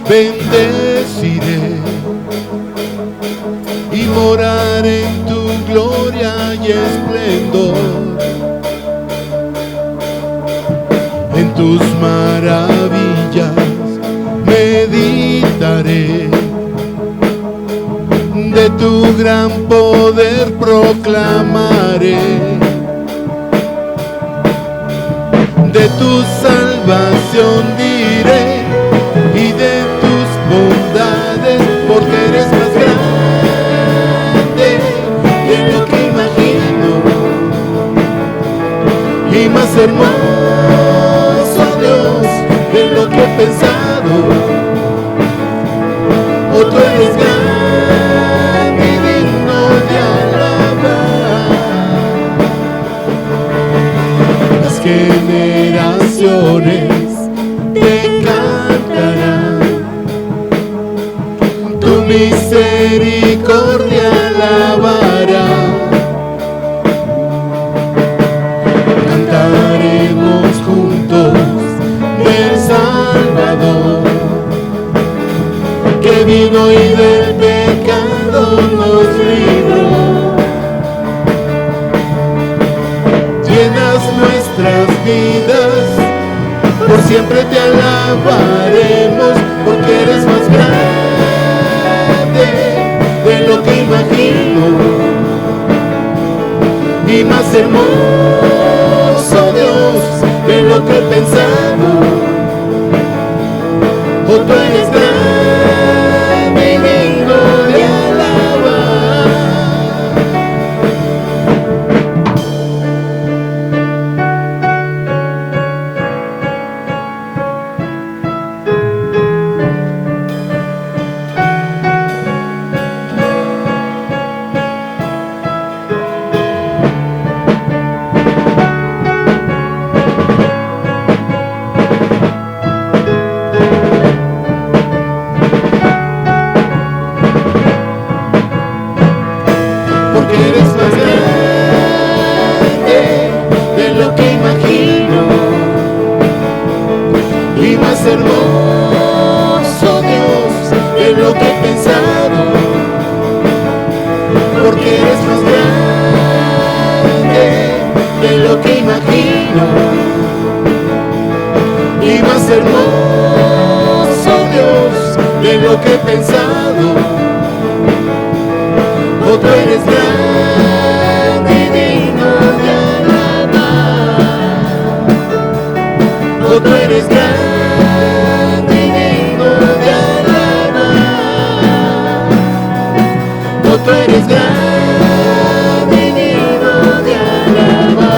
bendeciré y moraré en tu gloria y esplendor. En tus maravillas meditaré, de tu gran poder proclamaré, de tu salvación diré y de tus bondades, porque eres más grande de lo que imagino y más hermoso, Dios, de lo que he pensado. Oh, tú eres grande y digno de alabar. Las generaciones te cantarán, tu misericordia alabarán. Cantaremos juntos del Salvador, que vino y del pecado nos libró. Llenas nuestras vidas, por siempre te alabaremos, porque eres más grande de lo que imagino y más hermoso, Dios, de lo que he pensado. Oh, tú eres grande y digno de alabar. Hermoso, Dios, de lo que he pensado, porque eres más grande de lo que imagino y más hermoso, Dios, de lo que he pensado. Oh, tú eres grande y digno de alabar. Oh, tú eres grande. Tú eres grande y digno de alabar.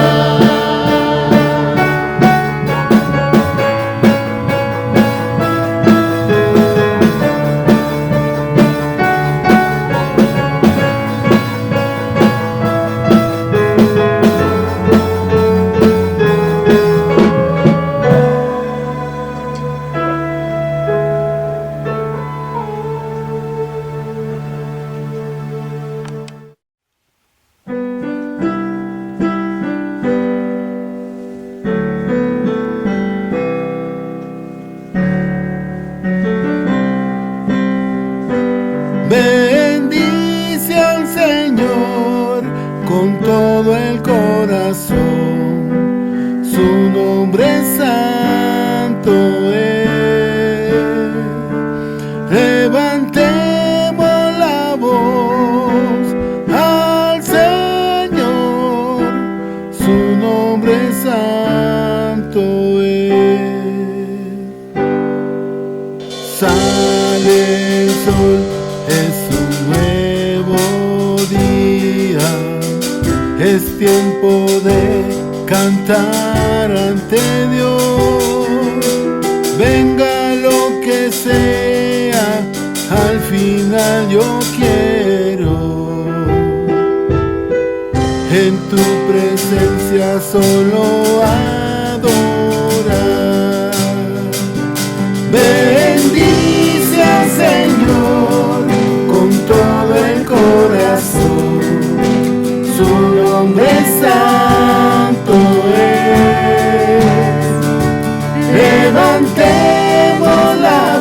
Bendice al Señor con todo el corazón, su nombre santo es. Levantemos la voz al Señor, su nombre santo es. Sale el sol, es un nuevo día, es tiempo de cantar ante Dios. Venga lo que sea, al final yo quiero en tu presencia solo adorar. Bendice al Señor con todo el corazón, su nombre santo es. Levantemos la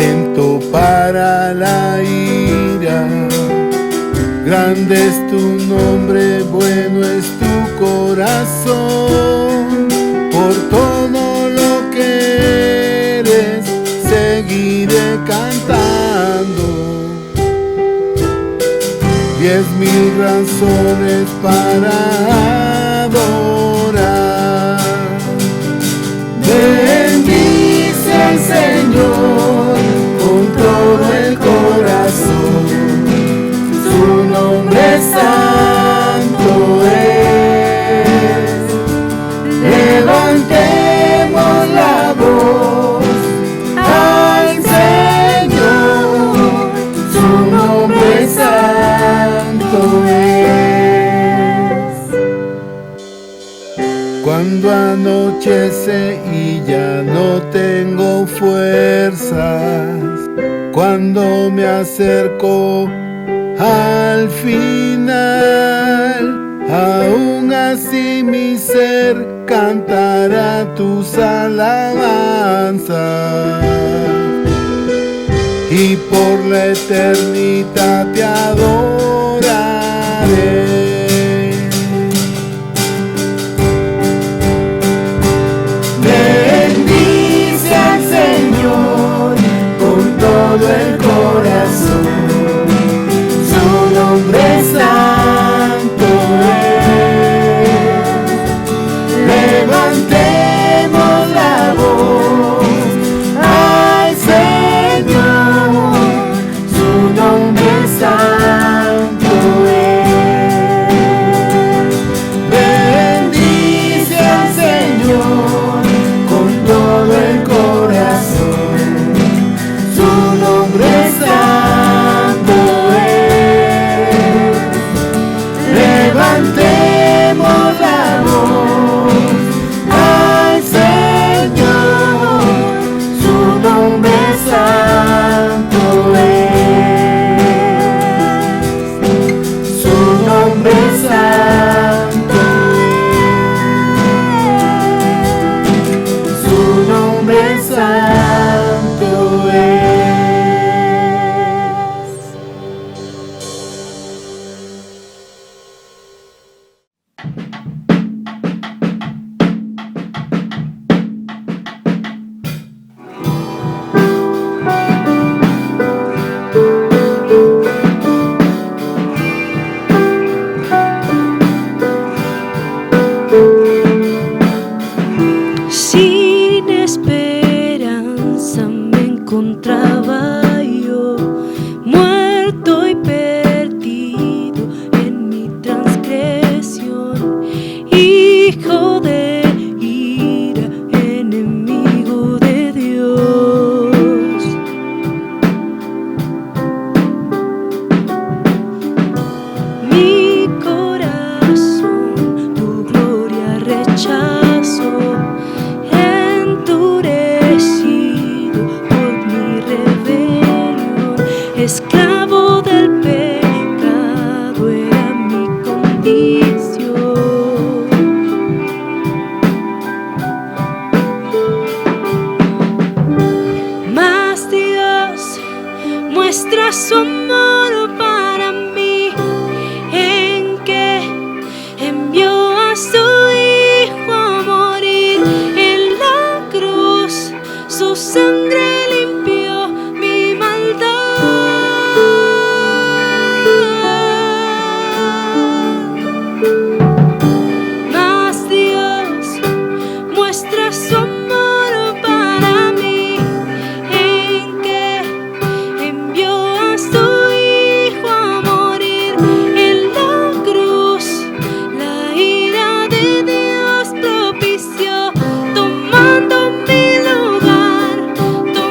lento para la ira. Grande es tu nombre, bueno es tu corazón. Por todo lo que eres, seguiré cantando. 10,000 razones para adorar. Bendice al Señor con todo el corazón. Su nombre santo es. Levantemos la voz al Señor. Su nombre santo es. Cuando anochece y ya no tengo fuerzas, cuando me acerco al final, aún así mi ser cantará tus alabanzas, y por la eternidad te adoraré. Bendice al Señor con todo el corazón. Su nombre santo es. Levantemos la voz al Señor. Su nombre santo es. Bendice al Señor con todo el corazón. Su nombre santo es. Levantemos la voz al Señor. Su nombre santo es. Su nombre santo es. Su nombre santo es. Sin esperanza me encontraba yo, muerto y perdido en mi transgresión, hijo de ira, enemigo de Dios. Mi corazón tu gloria rechazó, endurecido por mi rebelión, esclavo del pecado era mi condición. Mas Dios muestra su amor para mí, en que envió a su Hijo a morir en la cruz. Su sangre limpió mi maldad. Mas Dios muestra su amor para mí, en que envió a su Hijo a morir en la cruz. La ira de Dios propició, tomando mi lugar, tomando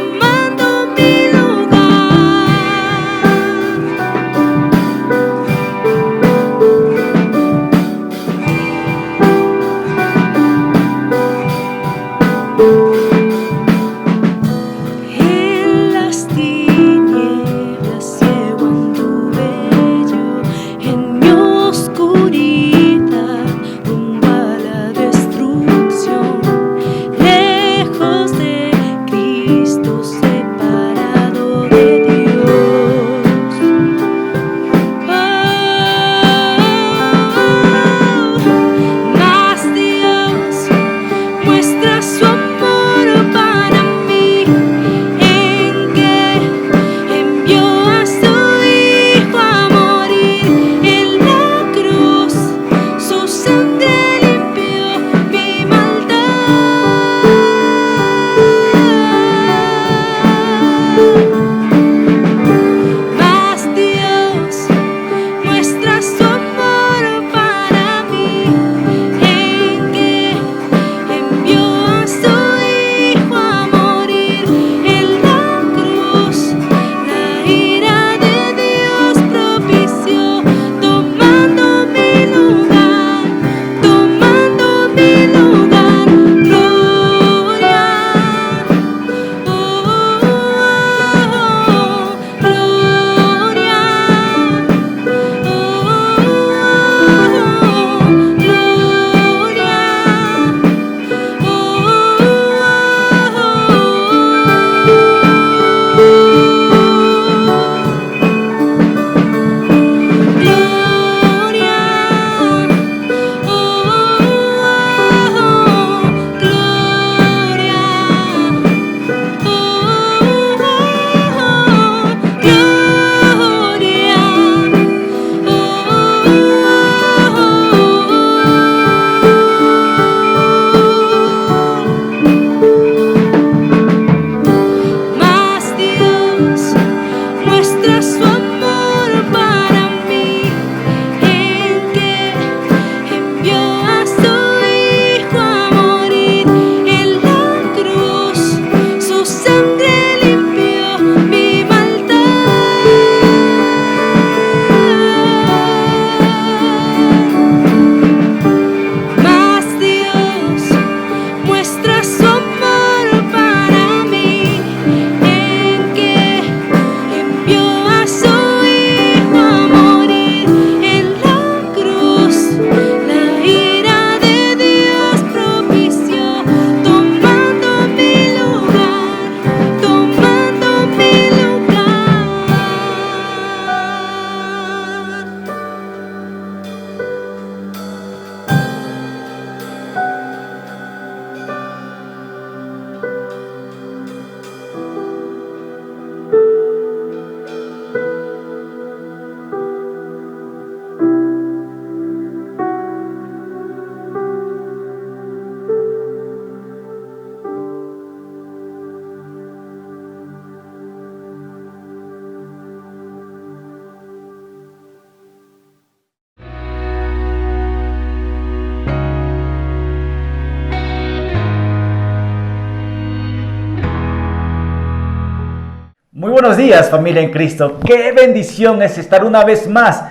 buenos días, familia en Cristo. Qué bendición es estar una vez más,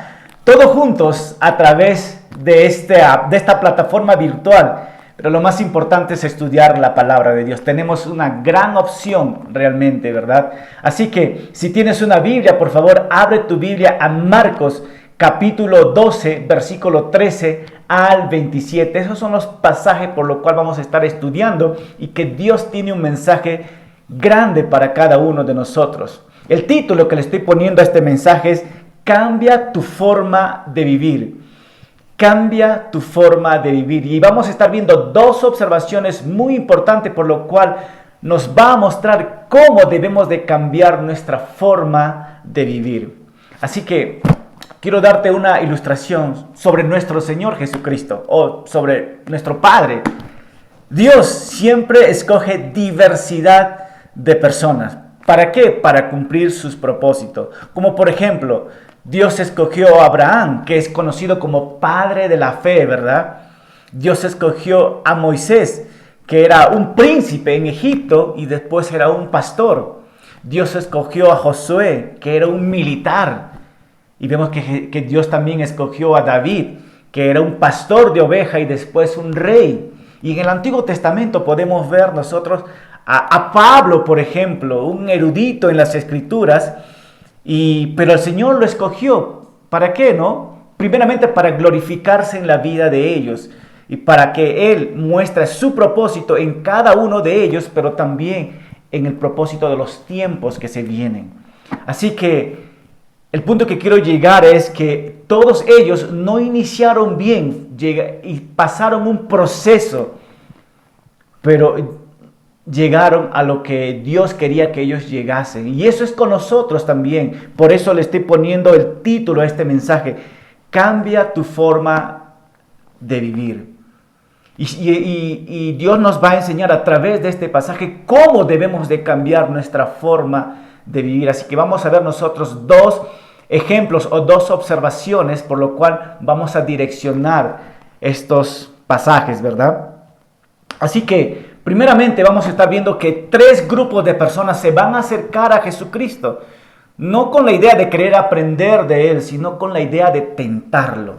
todos juntos a través de esta plataforma virtual. Pero lo más importante es estudiar la palabra de Dios. Tenemos una gran opción realmente, ¿verdad? Así que si tienes una Biblia, por favor, abre tu Biblia a Marcos capítulo 12, versículo 13 al 27. Esos son los pasajes por los cuales vamos a estar estudiando y que Dios tiene un mensaje grande para cada uno de nosotros. El título que le estoy poniendo a este mensaje es Cambia tu forma de vivir. Cambia tu forma de vivir. Y vamos a estar viendo dos observaciones muy importantes por lo cual nos va a mostrar cómo debemos de cambiar nuestra forma de vivir. Así que quiero darte una ilustración sobre nuestro Señor Jesucristo o sobre nuestro Padre. Dios siempre escoge diversidad de personas. ¿Para qué? Para cumplir sus propósitos. Como por ejemplo, Dios escogió a Abraham, que es conocido como padre de la fe, ¿verdad? Dios escogió a Moisés, que era un príncipe en Egipto y después era un pastor. Dios escogió a Josué, que era un militar. Y vemos que Dios también escogió a David, que era un pastor de oveja y después un rey. Y en el Antiguo Testamento podemos ver nosotros a Pablo, por ejemplo, un erudito en las Escrituras, pero el Señor lo escogió. ¿Para qué, no? Primeramente para glorificarse en la vida de ellos y para que Él muestre su propósito en cada uno de ellos, pero también en el propósito de los tiempos que se vienen. Así que el punto que quiero llegar es que todos ellos no iniciaron bien y pasaron un proceso, pero llegaron a lo que Dios quería que ellos llegasen. Y eso es con nosotros también. Por eso le estoy poniendo el título a este mensaje. Cambia tu forma de vivir. Y Dios nos va a enseñar a través de este pasaje cómo debemos de cambiar nuestra forma de vivir. Así que vamos a ver nosotros dos ejemplos o dos observaciones por lo cual vamos a direccionar estos pasajes, ¿verdad? Así que primeramente vamos a estar viendo que tres grupos de personas se van a acercar a Jesucristo, no con la idea de querer aprender de Él, sino con la idea de tentarlo.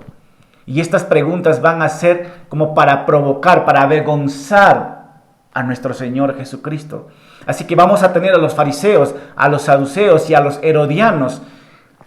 Y estas preguntas van a ser como para provocar, para avergonzar a nuestro Señor Jesucristo. Así que vamos a tener a los fariseos, a los saduceos y a los herodianos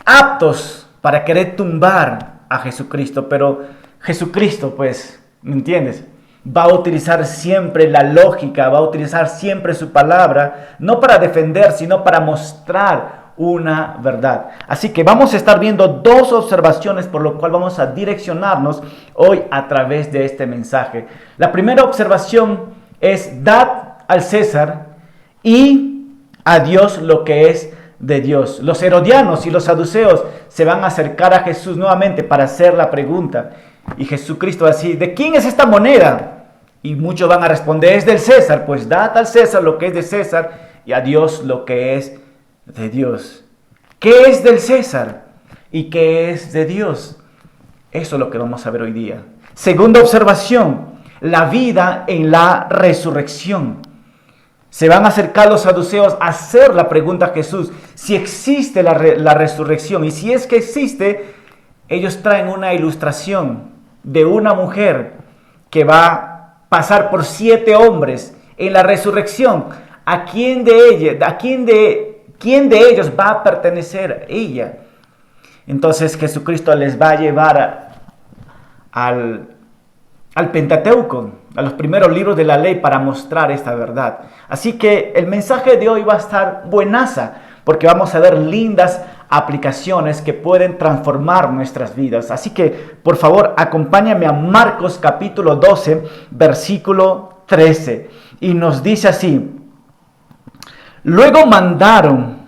aptos para querer tumbar a Jesucristo. Pero Jesucristo, pues, ¿me entiendes?, va a utilizar siempre la lógica, va a utilizar siempre su palabra, no para defender, sino para mostrar una verdad. Así que vamos a estar viendo dos observaciones por lo cual vamos a direccionarnos hoy a través de este mensaje. La primera observación es: dad al César y a Dios lo que es de Dios. Los herodianos y los saduceos se van a acercar a Jesús nuevamente para hacer la pregunta. Y Jesucristo va a decir: ¿de quién es esta moneda? Y muchos van a responder: es del César. Pues dad al César lo que es de César y a Dios lo que es de Dios. ¿Qué es del César y qué es de Dios? Eso es lo que vamos a ver hoy día. Segunda observación: la vida en la resurrección. Se van a acercar los saduceos a hacer la pregunta a Jesús: si existe la resurrección. Y si es que existe, ellos traen una ilustración de una mujer que va a pasar por 7 hombres en la resurrección. ¿A quién de ellos va a pertenecer ella? Entonces Jesucristo les va a llevar al Pentateuco, a los primeros libros de la ley, para mostrar esta verdad. Así que el mensaje de hoy va a estar buenaza, porque vamos a ver lindas aplicaciones que pueden transformar nuestras vidas. Así que, por favor, acompáñame a Marcos capítulo 12, versículo 13. Y nos dice así: luego mandaron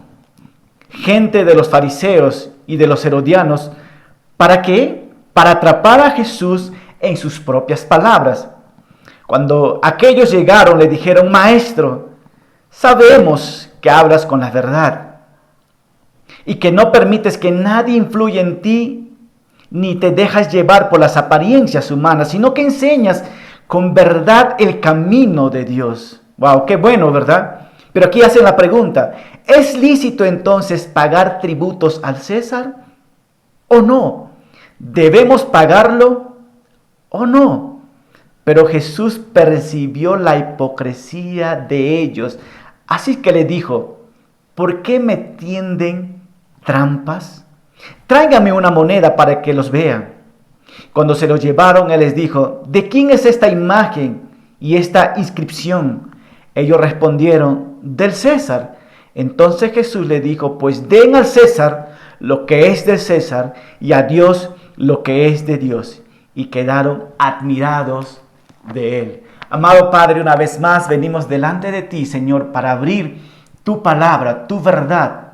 gente de los fariseos y de los herodianos. ¿Para qué? Para atrapar a Jesús en sus propias palabras. Cuando aquellos llegaron, le dijeron: Maestro, sabemos que hablas con la verdad y que no permites que nadie influya en ti, ni te dejas llevar por las apariencias humanas, sino que enseñas con verdad el camino de Dios. Wow, qué bueno, ¿verdad? Pero aquí hacen la pregunta, ¿es lícito entonces pagar tributos al César o no? ¿Debemos pagarlo o no? Pero Jesús percibió la hipocresía de ellos, así que le dijo, ¿por qué me tienden trampas? Tráigame una moneda para que los vean. Cuando se lo llevaron, él les dijo, ¿de quién es esta imagen y esta inscripción? Ellos respondieron, del César. Entonces Jesús le dijo, pues den al César lo que es del César y a Dios lo que es de Dios. Y quedaron admirados de él. Amado Padre, una vez más venimos delante de ti, Señor, para abrir tu palabra, tu verdad.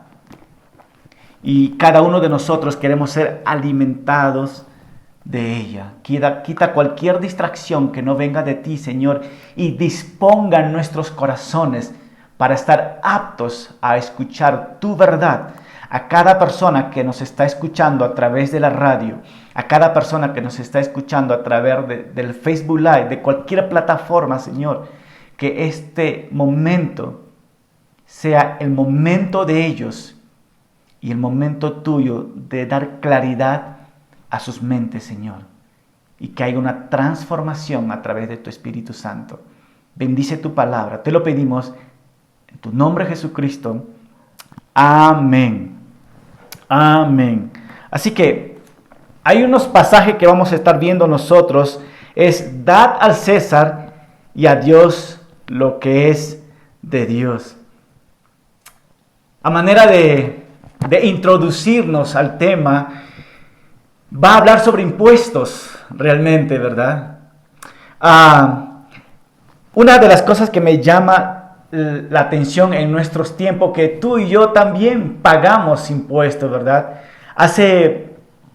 Y cada uno de nosotros queremos ser alimentados de ella. Quita cualquier distracción que no venga de ti, Señor, y disponga nuestros corazones para estar aptos a escuchar tu verdad. A cada persona que nos está escuchando a través de la radio, a cada persona que nos está escuchando a través del Facebook Live, de cualquier plataforma, Señor, que este momento sea el momento de ellos y el momento tuyo de dar claridad a sus mentes, Señor, y que haya una transformación a través de tu Espíritu Santo. Bendice tu palabra, te lo pedimos en tu nombre, Jesucristo. Amén. Amén. Así que hay unos pasajes que vamos a estar viendo nosotros. Es dad al César y a Dios lo que es de Dios. A manera de introducirnos al tema, va a hablar sobre impuestos realmente, ¿verdad? Una de las cosas que me llama la atención en nuestros tiempos, que tú y yo también pagamos impuestos, ¿verdad?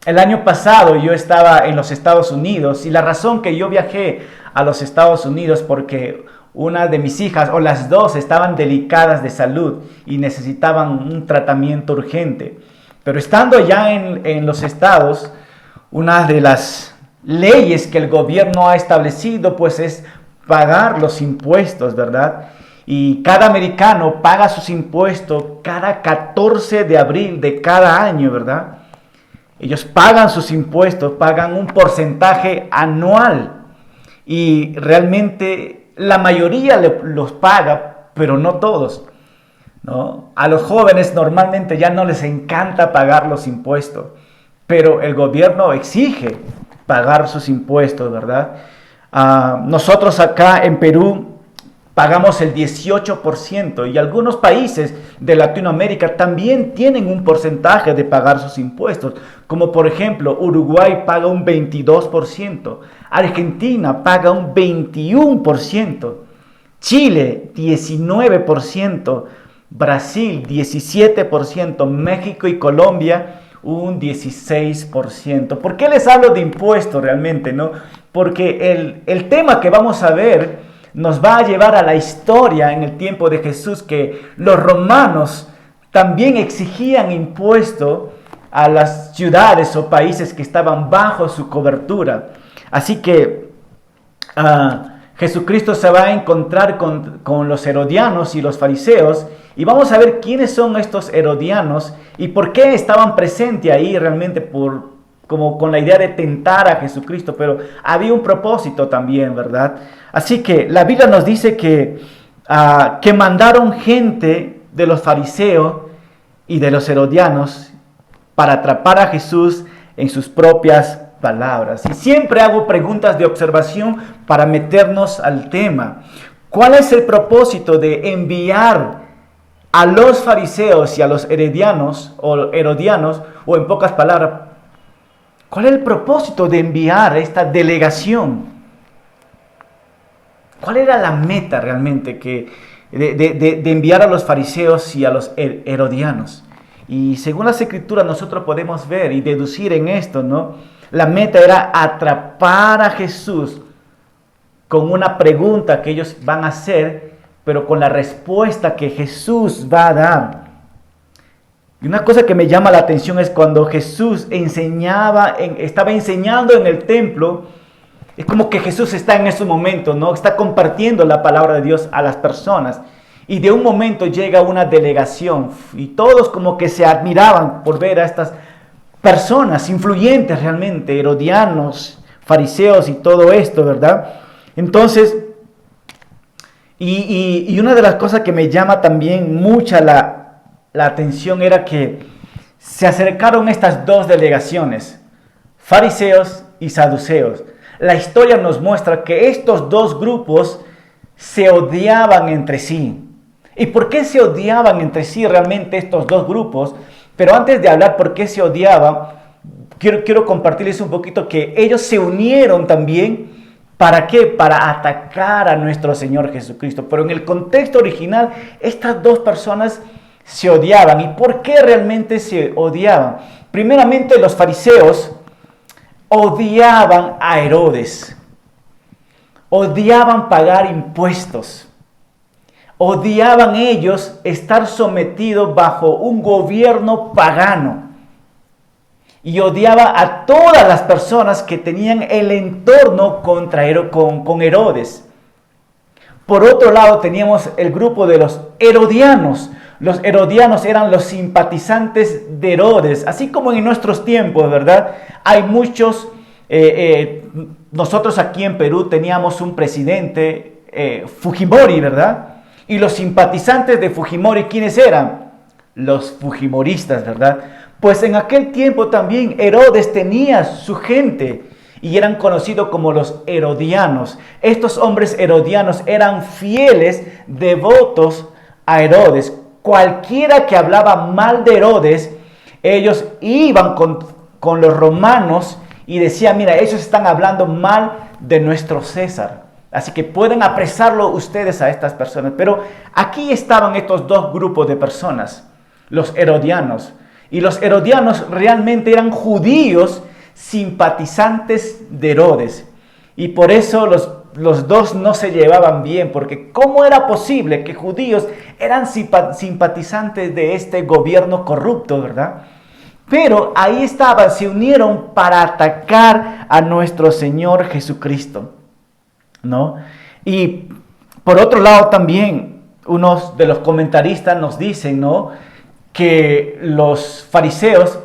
El año pasado yo estaba en los Estados Unidos y la razón que yo viajé a los Estados Unidos porque una de mis hijas o las dos estaban delicadas de salud y necesitaban un tratamiento urgente. Pero estando ya en los estados, una de las leyes que el gobierno ha establecido pues es pagar los impuestos, ¿verdad? Y cada americano paga sus impuestos cada 14 de abril de cada año, ¿verdad? Ellos pagan sus impuestos, pagan un porcentaje anual. Y realmente la mayoría los paga, pero no todos, ¿no? A los jóvenes normalmente ya no les encanta pagar los impuestos, pero el gobierno exige pagar sus impuestos, ¿verdad? Nosotros acá en Perú pagamos el 18% y algunos países de Latinoamérica también tienen un porcentaje de pagar sus impuestos, como por ejemplo Uruguay paga un 22%, Argentina paga un 21%, Chile 19%, Brasil 17%, México y Colombia un 16%. ¿Por qué les hablo de impuestos realmente, no? Porque el tema que vamos a ver nos va a llevar a la historia en el tiempo de Jesús, que los romanos también exigían impuesto a las ciudades o países que estaban bajo su cobertura. Así que Jesucristo se va a encontrar con los herodianos y los fariseos, y vamos a ver quiénes son estos herodianos y por qué estaban presentes ahí realmente como con la idea de tentar a Jesucristo, pero había un propósito también, ¿verdad? Así que la Biblia nos dice que mandaron gente de los fariseos y de los herodianos para atrapar a Jesús en sus propias palabras. Y siempre hago preguntas de observación para meternos al tema. ¿Cuál es el propósito de enviar a los fariseos y a los herodianos, o en pocas palabras, cuál es el propósito de enviar esta delegación? ¿Cuál era la meta realmente de enviar a los fariseos y a los herodianos? Y según las Escrituras nosotros podemos ver y deducir en esto, ¿no? La meta era atrapar a Jesús con una pregunta que ellos van a hacer, pero con la respuesta que Jesús va a dar. Y una cosa que me llama la atención es cuando Jesús estaba enseñando en el templo. Es como que Jesús está en ese momento, ¿no? Está compartiendo la palabra de Dios a las personas. Y de un momento llega una delegación y todos como que se admiraban por ver a estas personas influyentes realmente, herodianos, fariseos y todo esto, ¿verdad? Entonces, y una de las cosas que me llama también mucha la atención era que se acercaron estas dos delegaciones, fariseos y saduceos. La historia nos muestra que estos dos grupos se odiaban entre sí. ¿Y por qué se odiaban entre sí realmente estos dos grupos? Pero antes de hablar por qué se odiaban, quiero compartirles un poquito que ellos se unieron también. ¿Para qué? Para atacar a nuestro Señor Jesucristo. Pero en el contexto original, estas dos personas se odiaban. ¿Y por qué realmente se odiaban? Primeramente, los fariseos odiaban a Herodes. Odiaban pagar impuestos. Odiaban ellos estar sometidos bajo un gobierno pagano. Y odiaba a todas las personas que tenían el entorno con Herodes. Por otro lado teníamos el grupo de los herodianos. Los herodianos eran los simpatizantes de Herodes, así como en nuestros tiempos, ¿verdad? Hay muchos, nosotros aquí en Perú teníamos un presidente, Fujimori, ¿verdad? Y los simpatizantes de Fujimori, ¿quiénes eran? Los fujimoristas, ¿verdad? Pues en aquel tiempo también Herodes tenía su gente y eran conocidos como los herodianos. Estos hombres herodianos eran fieles, devotos a Herodes. Cualquiera que hablaba mal de Herodes, ellos iban con los romanos y decían, mira, ellos están hablando mal de nuestro César. Así que pueden apresarlo ustedes a estas personas. Pero aquí estaban estos dos grupos de personas, los herodianos. Y los herodianos realmente eran judíos simpatizantes de Herodes. Y por eso los dos no se llevaban bien, porque ¿cómo era posible que judíos eran simpatizantes de este gobierno corrupto, verdad? Pero ahí estaban, se unieron para atacar a nuestro Señor Jesucristo, ¿no? Y por otro lado también, unos de los comentaristas nos dicen, ¿no?, que los fariseos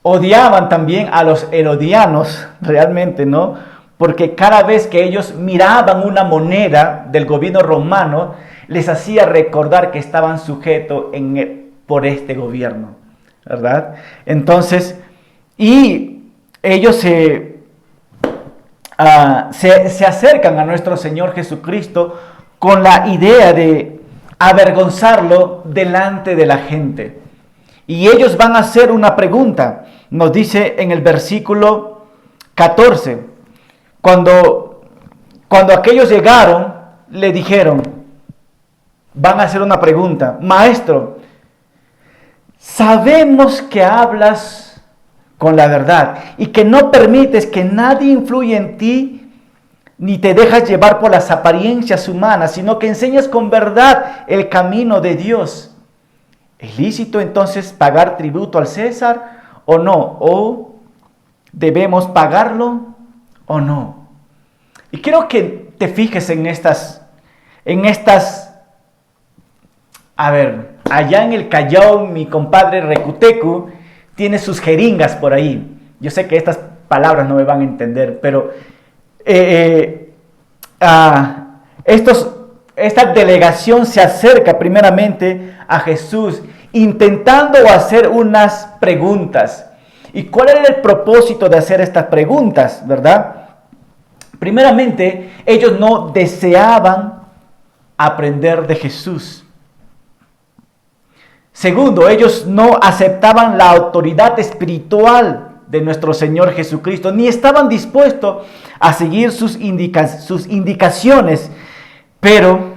odiaban también a los herodianos, realmente, ¿no? Porque cada vez que ellos miraban una moneda del gobierno romano, les hacía recordar que estaban sujetos por este gobierno, ¿verdad? Entonces, y ellos se acercan a nuestro Señor Jesucristo con la idea de avergonzarlo delante de la gente. Y ellos van a hacer una pregunta. Nos dice en el versículo 14, cuando aquellos llegaron, le dijeron, van a hacer una pregunta, Maestro, sabemos que hablas con la verdad y que no permites que nadie influya en ti, ni te dejas llevar por las apariencias humanas, sino que enseñas con verdad el camino de Dios. ¿Es lícito entonces pagar tributo al César o no? ¿O debemos pagarlo o no? Y quiero que te fijes en estas, a ver, allá en el Callao, mi compadre Recutecu tiene sus jeringas por ahí. Yo sé que estas palabras no me van a entender, pero esta delegación se acerca primeramente a Jesús intentando hacer unas preguntas. ¿Y cuál era el propósito de hacer estas preguntas, verdad? Primeramente, ellos no deseaban aprender de Jesús. Segundo, ellos no aceptaban la autoridad espiritual de nuestro Señor Jesucristo, ni estaban dispuestos a seguir sus indicaciones, pero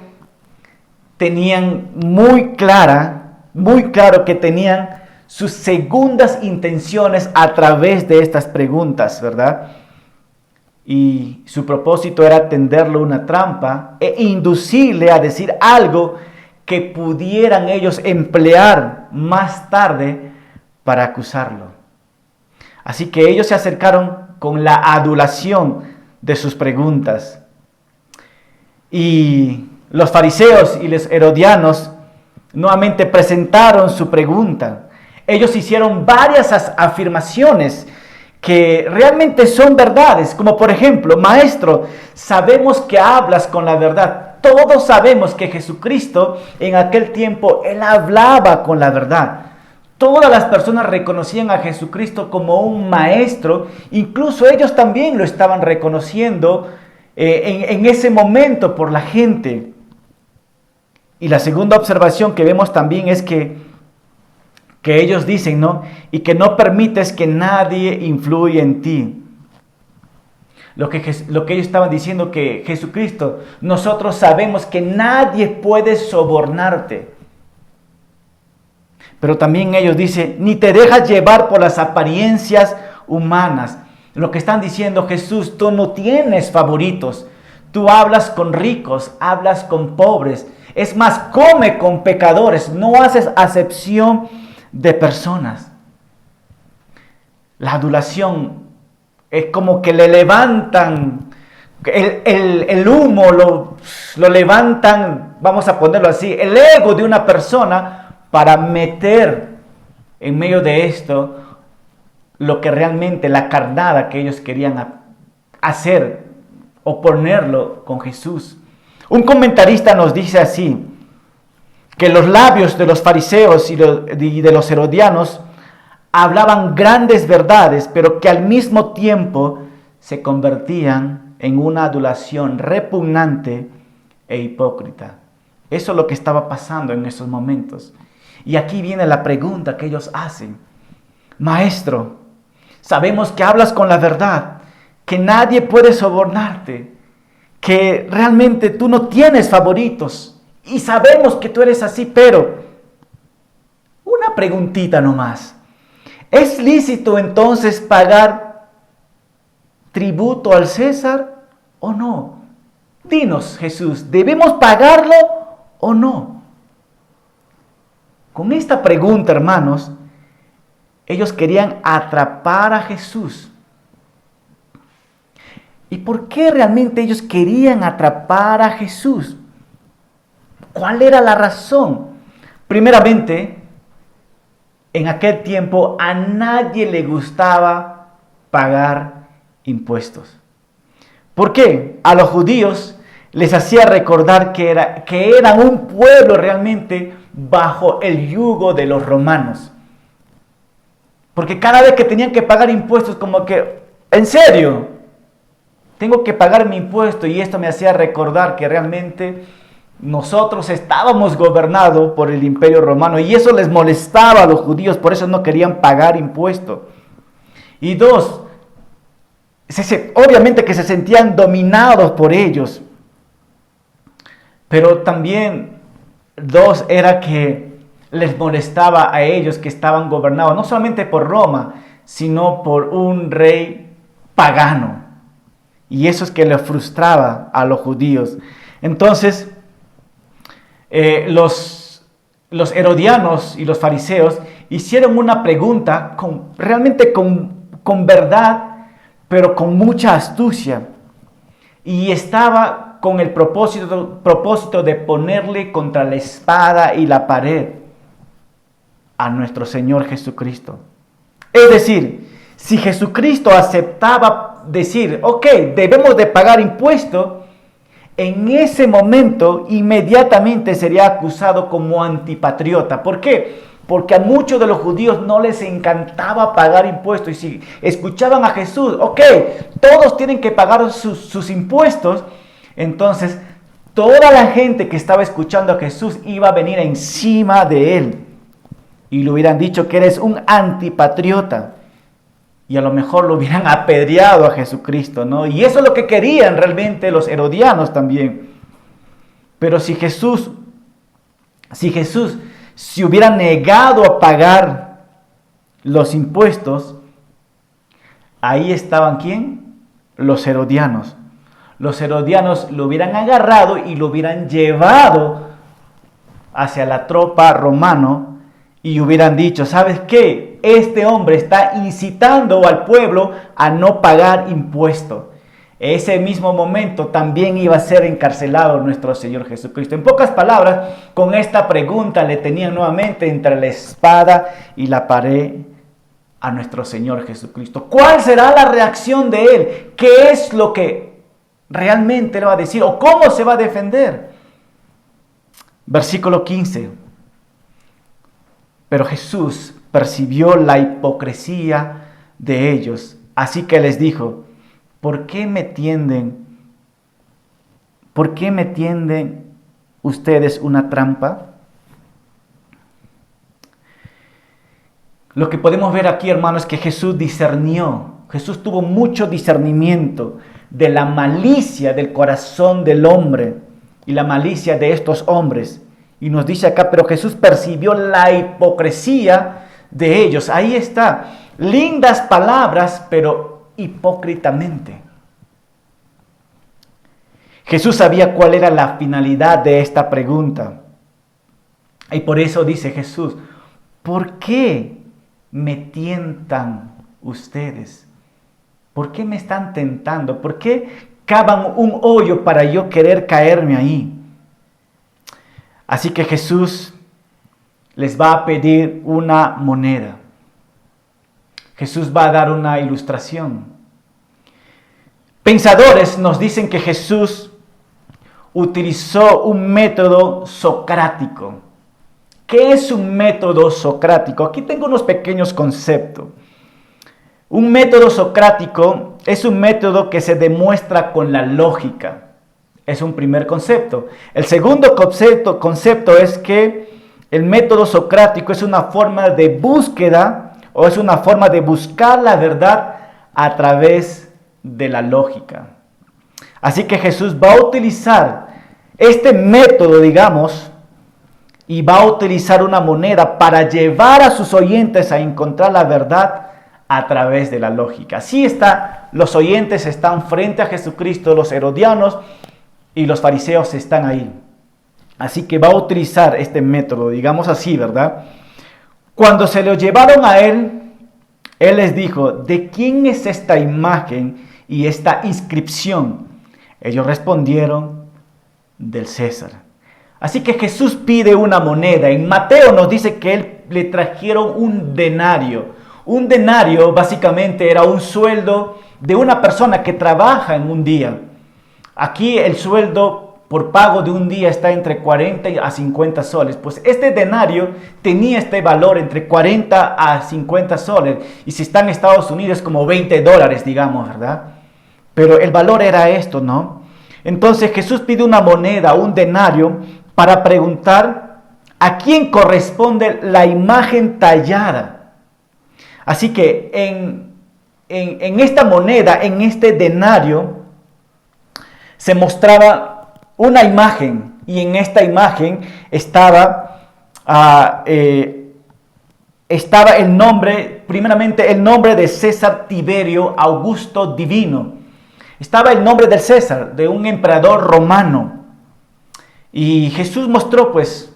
tenían muy claro que tenían sus segundas intenciones a través de estas preguntas, ¿verdad? Y su propósito era tenderle una trampa e inducirle a decir algo que pudieran ellos emplear más tarde para acusarlo. Así que ellos se acercaron con la adulación de sus preguntas. Y los fariseos y los herodianos nuevamente presentaron su pregunta. Ellos hicieron varias afirmaciones que realmente son verdades, como por ejemplo: Maestro, sabemos que hablas con la verdad. Todos sabemos que Jesucristo en aquel tiempo, Él hablaba con la verdad. Todas las personas reconocían a Jesucristo como un maestro, incluso ellos también lo estaban reconociendo en ese momento por la gente. Y la segunda observación que vemos también es que ellos dicen, ¿no? Y que no permites que nadie influya en ti. Lo que ellos estaban diciendo, que Jesucristo, nosotros sabemos que nadie puede sobornarte. Pero también ellos dicen, ni te dejas llevar por las apariencias humanas. Lo que están diciendo: Jesús, tú no tienes favoritos. Tú hablas con ricos, hablas con pobres. Es más, come con pecadores. No haces acepción de personas. La adulación es como que le levantan el humo, lo levantan, vamos a ponerlo así, el ego de una persona, para meter en medio de esto lo que realmente, la carnada que ellos querían hacer o ponerlo con Jesús. Un comentarista nos dice así, que los labios de los fariseos y de los herodianos hablaban grandes verdades, pero que al mismo tiempo se convertían en una adulación repugnante e hipócrita. Eso es lo que estaba pasando en esos momentos. Y aquí viene la pregunta que ellos hacen: Maestro, sabemos que hablas con la verdad, que nadie puede sobornarte, que realmente tú no tienes favoritos, y sabemos que tú eres así, pero una preguntita nomás: ¿es lícito entonces pagar tributo al César o no? Dinos, Jesús, ¿debemos pagarlo o no? Con esta pregunta, hermanos, ellos querían atrapar a Jesús. ¿Y por qué realmente ellos querían atrapar a Jesús? ¿Cuál era la razón? Primeramente, en aquel tiempo a nadie le gustaba pagar impuestos. ¿Por qué? A los judíos les hacía recordar que eran un pueblo realmente bajo el yugo de los romanos. Porque cada vez que tenían que pagar impuestos, como que, ¿en serio? Tengo que pagar mi impuesto, y esto me hacía recordar que realmente nosotros estábamos gobernados por el Imperio Romano, y eso les molestaba a los judíos, por eso no querían pagar impuestos. Y dos, obviamente que se sentían dominados por ellos, pero también dos, era que les molestaba a ellos que estaban gobernados no solamente por Roma, sino por un rey pagano. Y eso es que les frustraba a los judíos. Entonces, los herodianos y los fariseos hicieron una pregunta realmente con verdad, pero con mucha astucia. Y estaba con el propósito de ponerle contra la espada y la pared a nuestro Señor Jesucristo. Es decir, si Jesucristo aceptaba decir, ok, debemos de pagar impuestos, en ese momento inmediatamente sería acusado como antipatriota. ¿Por qué? Porque a muchos de los judíos no les encantaba pagar impuestos. Y si escuchaban a Jesús, ok, todos tienen que pagar sus impuestos, entonces toda la gente que estaba escuchando a Jesús iba a venir encima de él. Y le hubieran dicho que eres un antipatriota. Y a lo mejor lo hubieran apedreado a Jesucristo, ¿no? Y eso es lo que querían realmente los herodianos también. Pero si Jesús se hubiera negado a pagar los impuestos, ahí estaban ¿quién? Los herodianos. Los herodianos lo hubieran agarrado y lo hubieran llevado hacia la tropa romana y hubieran dicho, ¿sabes qué? Este hombre está incitando al pueblo a no pagar impuestos. ese mismo momento también iba a ser encarcelado nuestro Señor Jesucristo. En pocas palabras, con esta pregunta le tenían nuevamente entre la espada y la pared a nuestro Señor Jesucristo. ¿Cuál será la reacción de Él? ¿Qué es lo que realmente le va a decir? ¿O cómo se va a defender? Versículo 15. Pero Jesús percibió la hipocresía de ellos, así que les dijo: ¿Por qué me tienden ustedes una trampa? Lo que podemos ver aquí, hermanos, es que Jesús discernió. Jesús tuvo mucho discernimiento de la malicia del corazón del hombre y la malicia de estos hombres. Y nos dice acá, pero Jesús percibió la hipocresía de ellos. Ahí está. Lindas palabras, pero hipócritamente. Jesús sabía cuál era la finalidad de esta pregunta. Y por eso dice Jesús: ¿por qué me tientan ustedes? ¿Por qué me están tentando? ¿Por qué cavan un hoyo para yo querer caerme ahí? Así que Jesús les va a pedir una moneda. Jesús va a dar una ilustración. Pensadores nos dicen que Jesús utilizó un método socrático. ¿Qué es un método socrático? Aquí tengo unos pequeños conceptos. Un método socrático es un método que se demuestra con la lógica. Es un primer concepto. El segundo concepto es que el método socrático es una forma de búsqueda o es una forma de buscar la verdad a través de la lógica. Así que Jesús va a utilizar este método, digamos, y va a utilizar una moneda para llevar a sus oyentes a encontrar la verdad a través de la lógica. Así está, los oyentes están frente a Jesucristo, los herodianos y los fariseos están ahí. Así que va a utilizar este método, digamos así, ¿verdad? Cuando se lo llevaron a él, él les dijo: ¿de quién es esta imagen y esta inscripción? Ellos respondieron: del César. Así que Jesús pide una moneda. En Mateo nos dice que él le trajeron un denario. Un denario básicamente era un sueldo de una persona que trabaja en un día. Aquí el sueldo por pago de un día está entre 40 a 50 soles. Pues este denario tenía este valor entre 40 a 50 soles. Y si está en Estados Unidos como $20, digamos, ¿verdad? Pero el valor era esto, ¿no? Entonces Jesús pide una moneda, un denario, para preguntar a quién corresponde la imagen tallada. Así que en esta moneda, en este denario, se mostraba una imagen, y en esta imagen estaba el nombre, primeramente el nombre de César Tiberio Augusto Divino. Estaba el nombre del César, de un emperador romano. Y Jesús mostró pues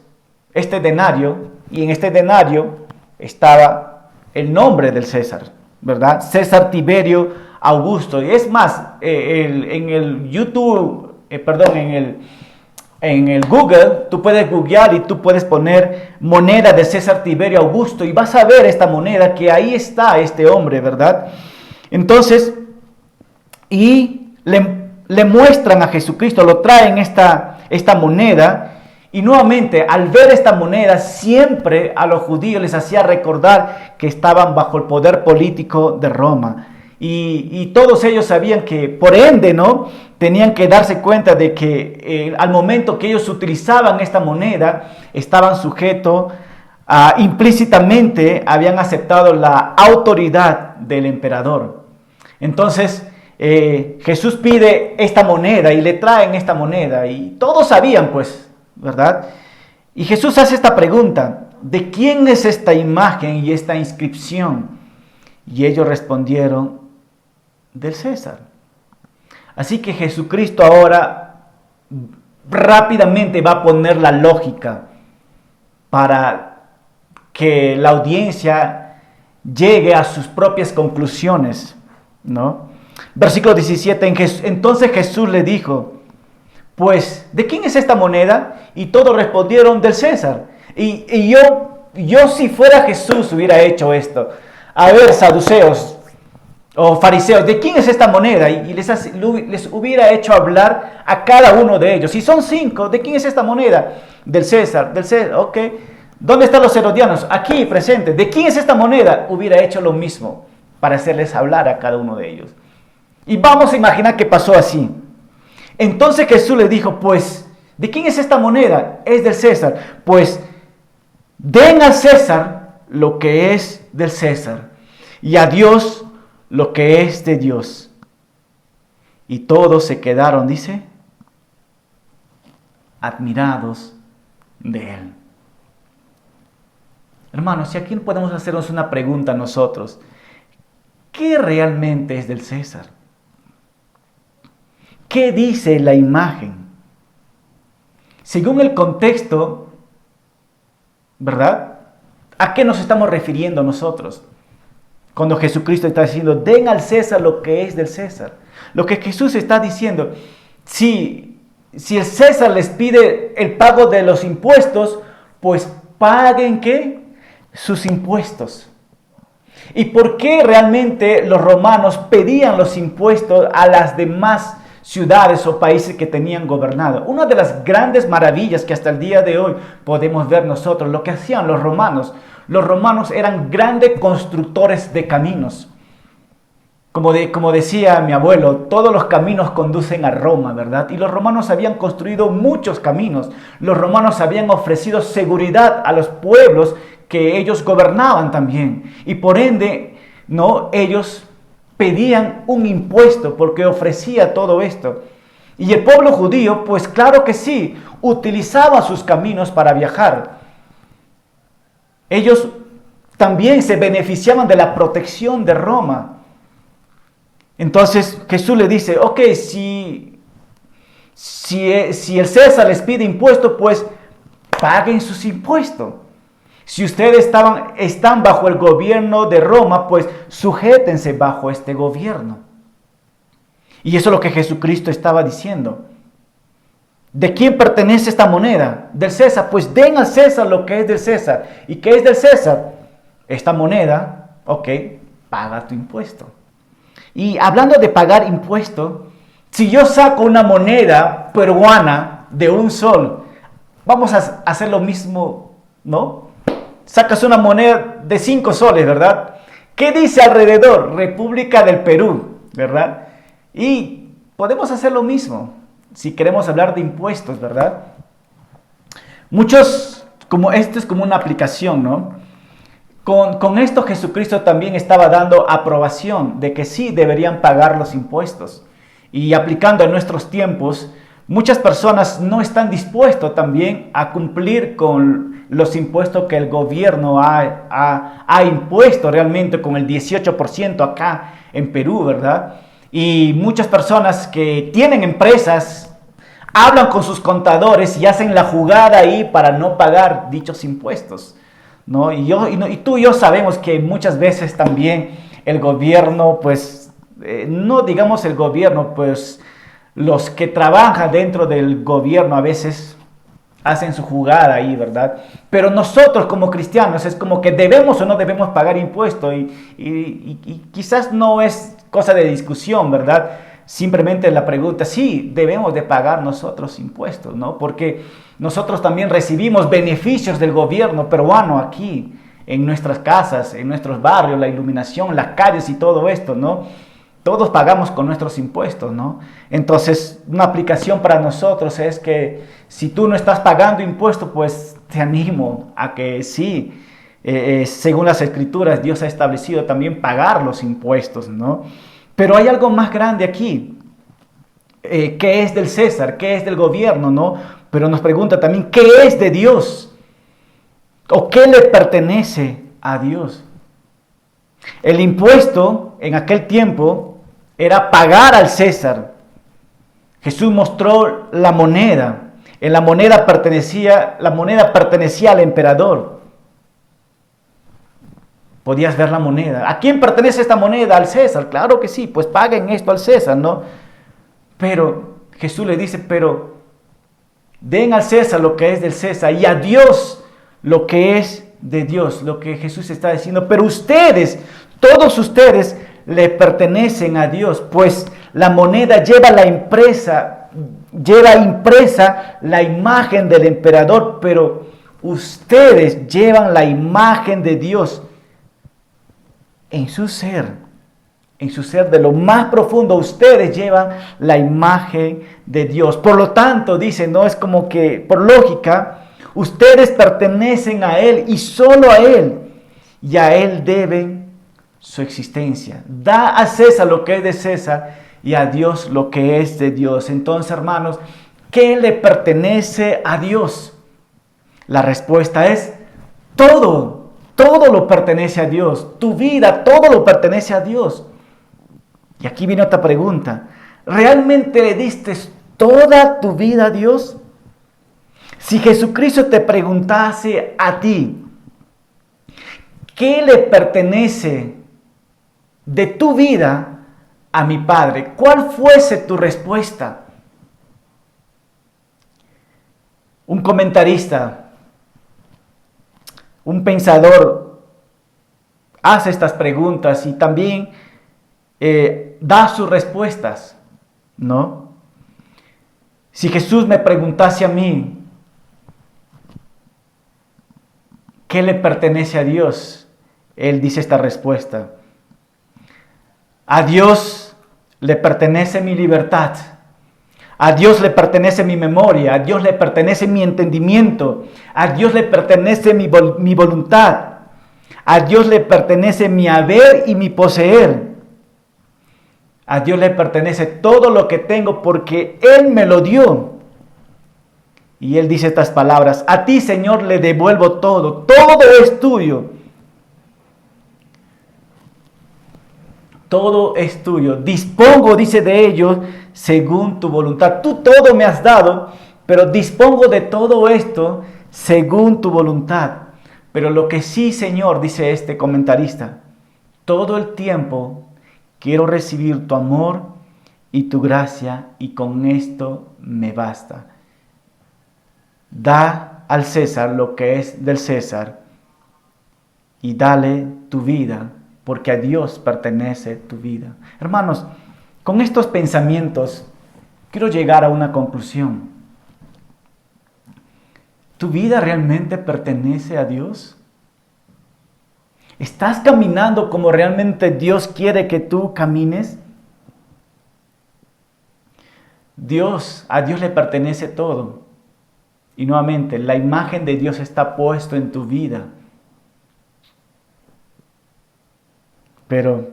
este denario, y en este denario estaba el nombre del César, ¿verdad? César Tiberio Augusto. Y es más, en el YouTube, en el Google, tú puedes googlear y tú puedes poner moneda de César Tiberio Augusto y vas a ver esta moneda, que ahí está este hombre, ¿verdad? Entonces, y le muestran a Jesucristo, lo traen esta moneda, y nuevamente al ver esta moneda siempre a los judíos les hacía recordar que estaban bajo el poder político de Roma. Y todos ellos sabían que, por ende, ¿no?, tenían que darse cuenta de que al momento que ellos utilizaban esta moneda, estaban sujetos implícitamente, habían aceptado la autoridad del emperador. Entonces, Jesús pide esta moneda y le traen esta moneda, y todos sabían, pues, ¿verdad? Y Jesús hace esta pregunta: ¿de quién es esta imagen y esta inscripción? Y ellos respondieron: del César. Así que Jesucristo ahora rápidamente va a poner la lógica para que la audiencia llegue a sus propias conclusiones, ¿no? Versículo 17, entonces Jesús le dijo, pues, ¿de quién es esta moneda? Y todos respondieron, del César. Y yo si fuera Jesús hubiera hecho esto. A ver, saduceos o fariseos, ¿de quién es esta moneda? Y les hubiera hecho hablar a cada uno de ellos. Si son 5, ¿de quién es esta moneda? Del César, ok. ¿Dónde están los herodianos? Aquí presentes. ¿De quién es esta moneda? Hubiera hecho lo mismo para hacerles hablar a cada uno de ellos. Y vamos a imaginar que pasó así. Entonces Jesús le dijo, pues, ¿de quién es esta moneda? Es del César. Pues, den al César lo que es del César y a Dios lo que es de Dios. Y todos se quedaron, dice, admirados de él. Hermanos, si aquí podemos hacernos una pregunta nosotros, ¿qué realmente es del César? ¿Qué dice la imagen? Según el contexto, ¿verdad? ¿A qué nos estamos refiriendo nosotros? Cuando Jesucristo está diciendo, den al César lo que es del César. Lo que Jesús está diciendo, si el César les pide el pago de los impuestos, pues paguen, ¿qué? Sus impuestos. ¿Y por qué realmente los romanos pedían los impuestos a las demás ciudades o países que tenían gobernado? Una de las grandes maravillas que hasta el día de hoy podemos ver nosotros, lo que hacían los romanos. Los romanos eran grandes constructores de caminos. Como decía mi abuelo, todos los caminos conducen a Roma, ¿verdad? Y los romanos habían construido muchos caminos. Los romanos habían ofrecido seguridad a los pueblos que ellos gobernaban también. Y por ende, ¿no? Ellos pedían un impuesto porque ofrecía todo esto. Y el pueblo judío, pues claro que sí, utilizaba sus caminos para viajar. Ellos también se beneficiaban de la protección de Roma. Entonces Jesús le dice, ok, si el César les pide impuestos, pues paguen sus impuestos. Si ustedes están bajo el gobierno de Roma, pues sujétense bajo este gobierno. Y eso es lo que Jesucristo estaba diciendo. ¿De quién pertenece esta moneda? Del César. Pues den al César lo que es del César. ¿Y qué es del César? Esta moneda, ok, paga tu impuesto. Y hablando de pagar impuesto, si yo saco una moneda peruana de un sol, vamos a hacer lo mismo, ¿no? Sacas una moneda de 5 soles, ¿verdad? ¿Qué dice alrededor? República del Perú, ¿verdad? Y podemos hacer lo mismo si queremos hablar de impuestos, ¿verdad? Muchos, como esto es como una aplicación, ¿no? Con esto Jesucristo también estaba dando aprobación de que sí deberían pagar los impuestos. Y aplicando en nuestros tiempos, muchas personas no están dispuestos también a cumplir con los impuestos que el gobierno ha impuesto realmente con el 18% acá en Perú, ¿verdad? Y muchas personas que tienen empresas hablan con sus contadores y hacen la jugada ahí para no pagar dichos impuestos, ¿no? Y tú y yo sabemos que muchas veces también el gobierno, pues, no digamos el gobierno, pues los que trabajan dentro del gobierno a veces hacen su jugada ahí, ¿verdad? Pero nosotros como cristianos es como que debemos o no debemos pagar impuestos y quizás no es cosa de discusión, ¿verdad? Simplemente la pregunta, sí, debemos de pagar nosotros impuestos, ¿no? Porque nosotros también recibimos beneficios del gobierno peruano aquí, en nuestras casas, en nuestros barrios, la iluminación, las calles y todo esto, ¿no? Todos pagamos con nuestros impuestos, ¿no? Entonces, una aplicación para nosotros es que si tú no estás pagando impuestos, pues te animo a que sí, según las Escrituras, Dios ha establecido también pagar los impuestos, ¿no? Pero hay algo más grande aquí. ¿Qué es del César? ¿Qué es del gobierno? ¿No? Pero nos pregunta también, ¿qué es de Dios? ¿O qué le pertenece a Dios? El impuesto en aquel tiempo era pagar al César. Jesús mostró la moneda. La moneda pertenecía al emperador. Podías ver la moneda. ¿A quién pertenece esta moneda? Al César. Claro que sí, pues paguen esto al César, ¿no? Pero Jesús le dice, pero den al César lo que es del César y a Dios lo que es de Dios. Lo que Jesús está diciendo. Pero ustedes, todos ustedes, le pertenecen a Dios, pues la moneda lleva impresa la imagen del emperador, pero ustedes llevan la imagen de Dios en su ser de lo más profundo. Ustedes llevan la imagen de Dios. Por lo tanto, dice, no es como que por lógica, ustedes pertenecen a Él y solo a Él, y a Él deben su existencia. Da a César lo que es de César y a Dios lo que es de Dios. Entonces, hermanos, ¿qué le pertenece a Dios? La respuesta es todo. Todo lo pertenece a Dios. Tu vida, todo lo pertenece a Dios. Y aquí viene otra pregunta. ¿Realmente le diste toda tu vida a Dios? Si Jesucristo te preguntase a ti, ¿qué le pertenece de tu vida a mi Padre? ¿Cuál fuese tu respuesta? Un comentarista, un pensador, hace estas preguntas y también da sus respuestas, ¿no? Si Jesús me preguntase a mí, ¿qué le pertenece a Dios? Él dice esta respuesta: a Dios le pertenece mi libertad, a Dios le pertenece mi memoria, a Dios le pertenece mi entendimiento, a Dios le pertenece mi voluntad, a Dios le pertenece mi haber y mi poseer, a Dios le pertenece todo lo que tengo porque Él me lo dio. Y Él dice estas palabras: a ti, Señor, le devuelvo todo, todo es tuyo. Todo es tuyo. Dispongo, dice, de ello según tu voluntad. Tú todo me has dado, pero dispongo de todo esto según tu voluntad. Pero lo que sí, Señor, dice este comentarista, todo el tiempo quiero recibir tu amor y tu gracia, y con esto me basta. Da al César lo que es del César y dale tu vida, porque a Dios pertenece tu vida. Hermanos, con estos pensamientos quiero llegar a una conclusión. ¿Tu vida realmente pertenece a Dios? ¿Estás caminando como realmente Dios quiere que tú camines? A Dios le pertenece todo. Y nuevamente, la imagen de Dios está puesta en tu vida. Pero,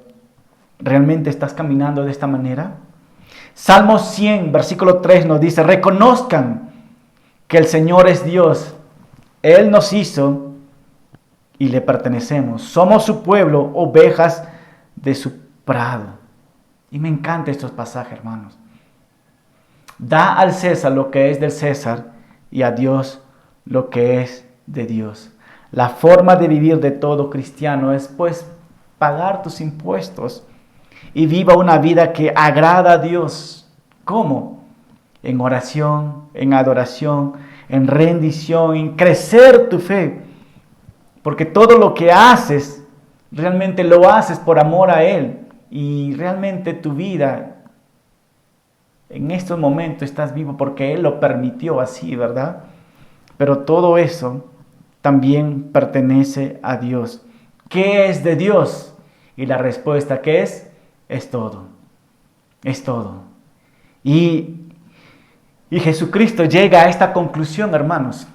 ¿realmente estás caminando de esta manera? Salmo 100, versículo 3 nos dice: reconozcan que el Señor es Dios. Él nos hizo y le pertenecemos. Somos su pueblo, ovejas de su prado. Y me encantan estos pasajes, hermanos. Da al César lo que es del César y a Dios lo que es de Dios. La forma de vivir de todo cristiano es, pues, pagar tus impuestos y viva una vida que agrada a Dios. ¿Cómo? En oración, en adoración, en rendición, en crecer tu fe. Porque todo lo que haces, realmente lo haces por amor a Él. Y realmente tu vida, en estos momentos estás vivo porque Él lo permitió así, ¿verdad? Pero todo eso también pertenece a Dios. ¿Qué es de Dios? Y la respuesta, ¿qué es? Es todo. Es todo. Y Jesucristo llega a esta conclusión, hermanos.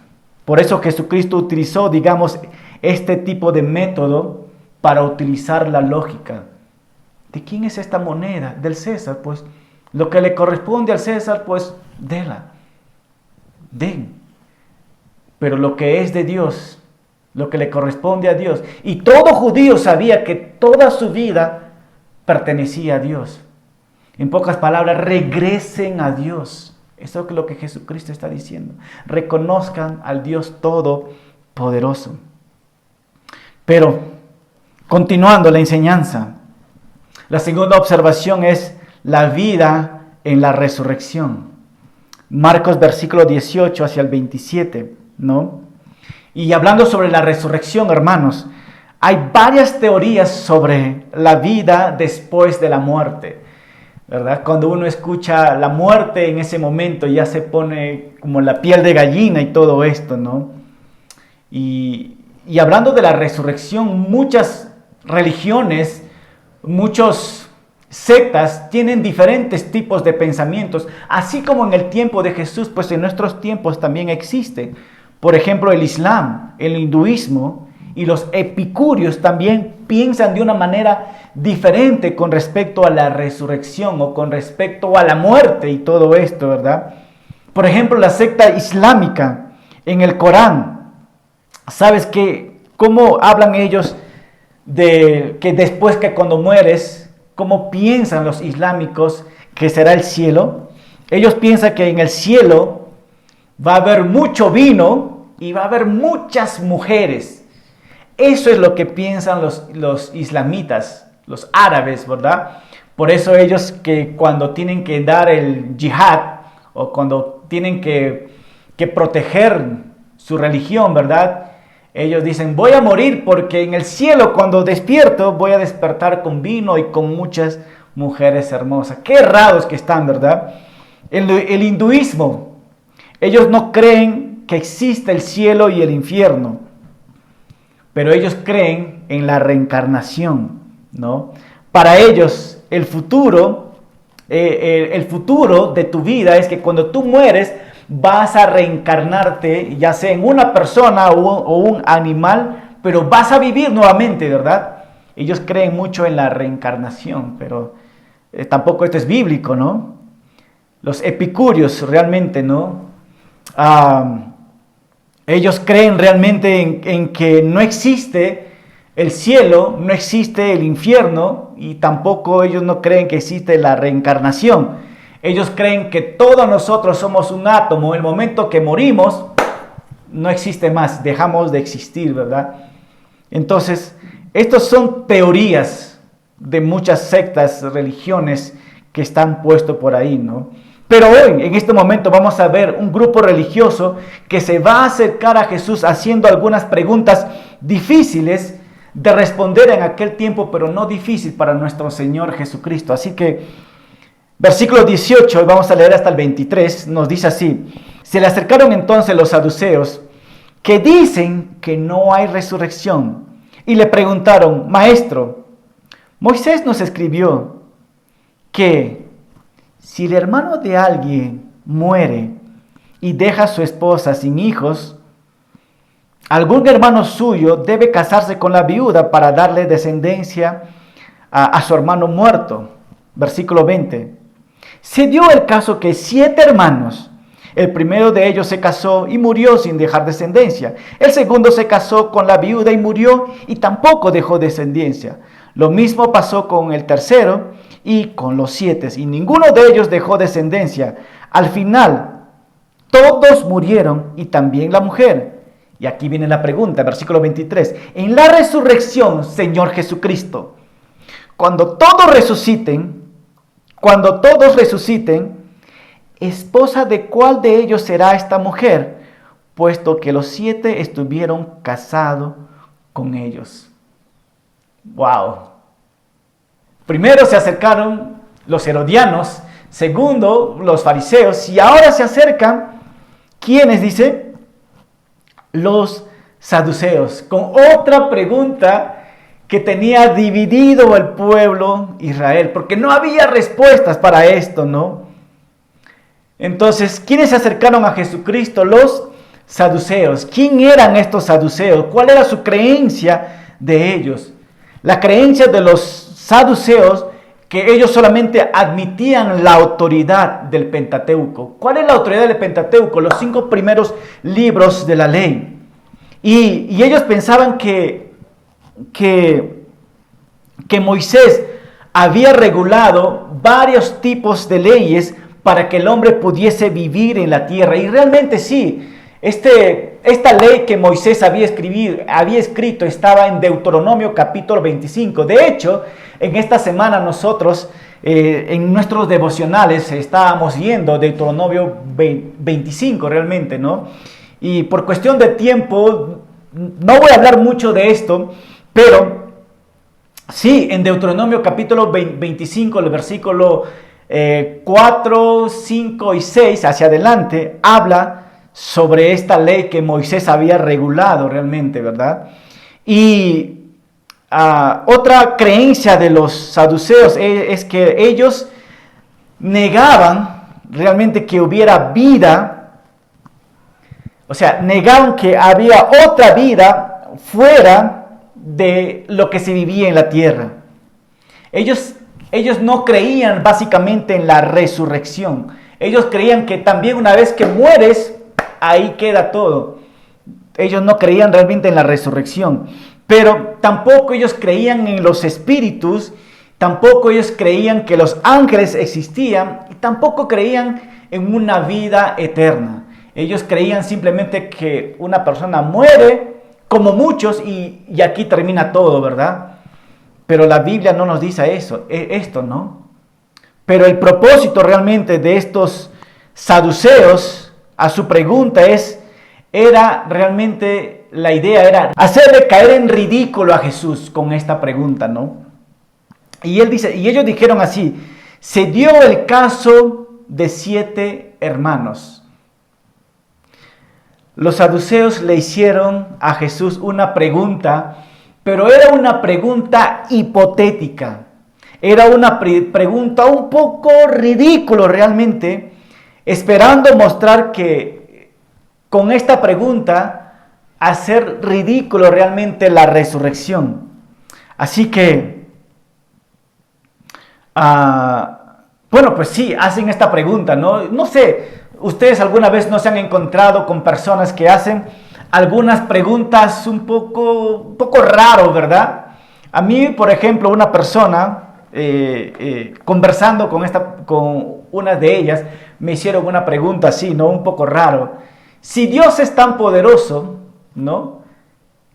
Por eso Jesucristo utilizó, digamos, este tipo de método para utilizar la lógica. ¿De quién es esta moneda? Del César. Pues lo que le corresponde al César, pues déla. Den. Pero lo que es de Dios, lo que le corresponde a Dios. Y todo judío sabía que toda su vida pertenecía a Dios. En pocas palabras, regresen a Dios. Eso es lo que Jesucristo está diciendo. Reconozcan al Dios Todopoderoso. Pero, Continuando la enseñanza. La segunda observación es la vida en la resurrección. Marcos versículo 18 hacia el 27, ¿no? Y hablando sobre la resurrección, hermanos, hay varias teorías sobre la vida después de la muerte, ¿verdad? Cuando uno escucha la muerte en ese momento ya se pone como la piel de gallina y todo esto, ¿no? Y hablando de la resurrección, muchas religiones, muchos sectas tienen diferentes tipos de pensamientos, así como en el tiempo de Jesús, pues en nuestros tiempos también existe. Por ejemplo, el Islam, el hinduismo y los epicúreos también piensan de una manera diferente con respecto a la resurrección o con respecto a la muerte y todo esto, ¿verdad? Por ejemplo, la secta islámica en el Corán, ¿sabes qué? ¿Cómo hablan ellos de que después que cuando mueres, cómo piensan los islámicos que será el cielo? Ellos piensan que en el cielo va a haber mucho vino y va a haber muchas mujeres. Eso es lo que piensan los islamitas, los árabes, ¿verdad? Por eso ellos que cuando tienen que dar el yihad o cuando tienen que proteger su religión, ¿verdad? Ellos dicen, voy a morir porque en el cielo cuando despierto voy a despertar con vino y con muchas mujeres hermosas. Qué errados que están, ¿verdad? El hinduismo, ellos no creen que existe el cielo y el infierno, pero ellos creen en la reencarnación, ¿no? Para ellos el futuro de tu vida es que cuando tú mueres vas a reencarnarte, ya sea en una persona o un animal, pero vas a vivir nuevamente, ¿verdad? Ellos creen mucho en la reencarnación, pero tampoco esto es bíblico, ¿no? Los epicúreos realmente, ¿no? Ellos creen realmente en que no existe el cielo, no existe el infierno y tampoco ellos no creen que existe la reencarnación. Ellos creen que todos nosotros somos un átomo. El momento que morimos, no existe más, dejamos de existir, ¿verdad? Entonces, estas son teorías de muchas sectas, religiones que están puestos por ahí, ¿no? Pero hoy, en este momento, vamos a ver un grupo religioso que se va a acercar a Jesús haciendo algunas preguntas difíciles de responder en aquel tiempo, pero no difícil para nuestro Señor Jesucristo. Así que, versículo 18, vamos a leer hasta el 23, nos dice así: se le acercaron entonces los saduceos, que dicen que no hay resurrección, y le preguntaron, Maestro, Moisés nos escribió que si el hermano de alguien muere y deja a su esposa sin hijos, algún hermano suyo debe casarse con la viuda para darle descendencia a su hermano muerto. Versículo 20. Se dio el caso que 7 hermanos, el primero de ellos se casó y murió sin dejar descendencia. El segundo se casó con la viuda y murió y tampoco dejó descendencia. Lo mismo pasó con el tercero y con los 7, y ninguno de ellos dejó descendencia. Al final, todos murieron y también la mujer. Y aquí viene la pregunta, versículo 23. En la resurrección, Señor Jesucristo, cuando todos resuciten, esposa de cuál de ellos será esta mujer, puesto que los 7 estuvieron casados con ellos. Wow. Primero se acercaron los herodianos, segundo los fariseos, y ahora se acercan, ¿quiénes dice? Los saduceos, con otra pregunta que tenía dividido el pueblo Israel, porque no había respuestas para esto, ¿no? Entonces, ¿quiénes se acercaron a Jesucristo? Los saduceos. ¿Quién eran estos saduceos? ¿Cuál era su creencia de ellos? La creencia de los saduceos, que ellos solamente admitían la autoridad del Pentateuco. ¿Cuál es la autoridad del Pentateuco? Los 5 primeros libros de la ley. Y ellos pensaban que Moisés había regulado varios tipos de leyes para que el hombre pudiese vivir en la tierra. Y realmente sí, este esta ley que Moisés había escrito estaba en Deuteronomio capítulo 25. De hecho, en esta semana nosotros en nuestros devocionales estábamos yendo Deuteronomio 25 realmente, ¿no? Y por cuestión de tiempo no voy a hablar mucho de esto, pero sí, en Deuteronomio capítulo 25, el versículo 4, 5 y 6 hacia adelante, habla sobre esta ley que Moisés había regulado realmente, ¿verdad? Y otra creencia de los saduceos es que ellos negaban realmente que hubiera vida, o sea, negaban que había otra vida fuera de lo que se vivía en la tierra. Ellos no creían básicamente en la resurrección. Ellos creían que también una vez que mueres, ahí queda todo. Ellos no creían realmente en la resurrección. Pero tampoco ellos creían en los espíritus, tampoco ellos creían que los ángeles existían, y tampoco creían en una vida eterna. Ellos creían simplemente que una persona muere, como muchos, y aquí termina todo, ¿verdad? Pero la Biblia no nos dice esto, ¿no? Pero el propósito realmente de estos saduceos, a su pregunta la idea era hacerle caer en ridículo a Jesús con esta pregunta, ¿no? Y ellos dijeron así: se dio el caso de 7 hermanos. Los saduceos le hicieron a Jesús una pregunta, pero era una pregunta hipotética. Era una pregunta un poco ridículo realmente, esperando mostrar que con esta pregunta hacer ridículo realmente la resurrección. Así que, bueno, pues sí, hacen esta pregunta, ¿no? No sé, ustedes alguna vez no se han encontrado con personas que hacen algunas preguntas un poco raro, ¿verdad? A mí, por ejemplo, una persona, conversando con una de ellas, me hicieron una pregunta así, ¿no? Un poco raro. Si Dios es tan poderoso, ¿no?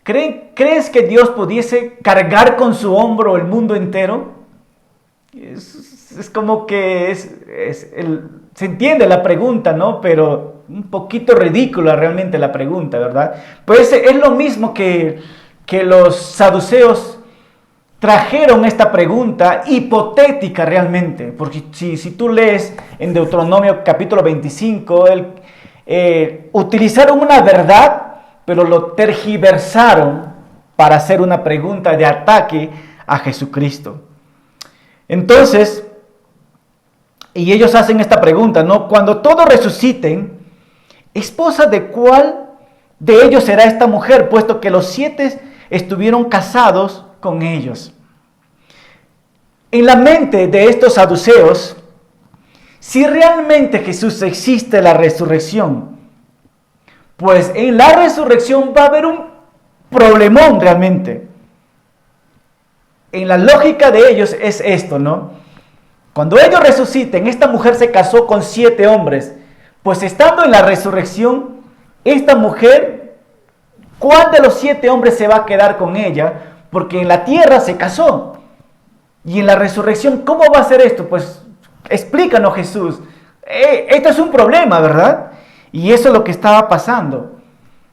¿Crees que Dios pudiese cargar con su hombro el mundo entero? Es como que se entiende la pregunta, ¿no? Pero un poquito ridícula realmente la pregunta, ¿verdad? Pues es lo mismo que los saduceos trajeron esta pregunta hipotética realmente, porque si tú lees en Deuteronomio capítulo 25, utilizaron una verdad, pero lo tergiversaron para hacer una pregunta de ataque a Jesucristo. Entonces, y ellos hacen esta pregunta, ¿no? Cuando todos resuciten, ¿esposa de cuál de ellos será esta mujer, puesto que los 7 estuvieron casados con ellos? En la mente de estos saduceos, si realmente Jesús existe la resurrección, pues en la resurrección va a haber un problemón realmente. En la lógica de ellos es esto, ¿no? Cuando ellos resuciten, esta mujer se casó con 7 hombres, pues estando en la resurrección, esta mujer, ¿cuál de los 7 hombres se va a quedar con ella? Porque en la tierra se casó. Y en la resurrección, ¿cómo va a ser esto? Pues explícanos, Jesús. Esto es un problema, ¿verdad? Y eso es lo que estaba pasando.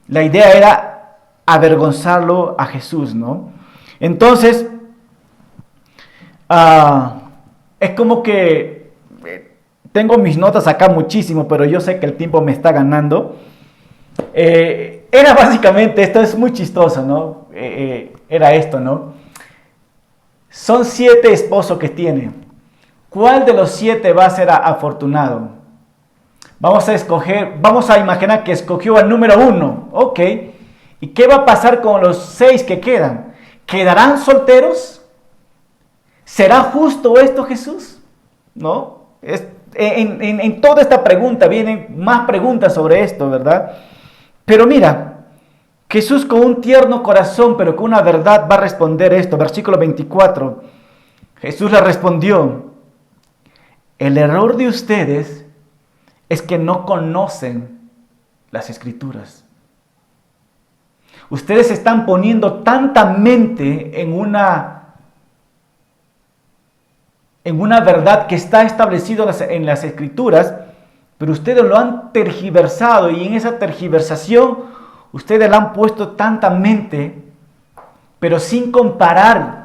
La idea era avergonzarlo a Jesús, ¿no? Entonces, es como que tengo mis notas acá muchísimo, pero yo sé que el tiempo me está ganando. Era básicamente, esto es muy chistoso, ¿no? Era esto, ¿no? Son 7 esposos que tiene. ¿Cuál de los 7 va a ser afortunado? Vamos a imaginar que escogió al número 1, ok. ¿Y qué va a pasar con los 6 que quedan? ¿Quedarán solteros? ¿Será justo esto, Jesús? ¿No? En toda esta pregunta vienen más preguntas sobre esto, ¿verdad? Pero mira, Jesús con un tierno corazón, pero con una verdad, va a responder esto. Versículo 24. Jesús le respondió: el error de ustedes es que no conocen las Escrituras. Ustedes se están poniendo tanta mente en una verdad que está establecido en las Escrituras, pero ustedes lo han tergiversado, y en esa tergiversación ustedes le han puesto tanta mente, pero sin comparar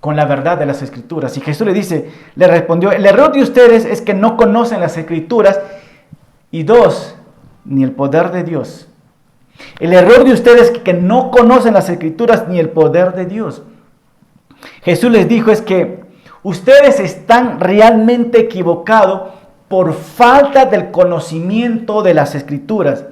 con la verdad de las Escrituras. Y Jesús le respondió: el error de ustedes es que no conocen las Escrituras, y 2, ni el poder de Dios. El error de ustedes es que no conocen las Escrituras ni el poder de Dios. Jesús les dijo es que ustedes están realmente equivocados por falta del conocimiento de las Escrituras.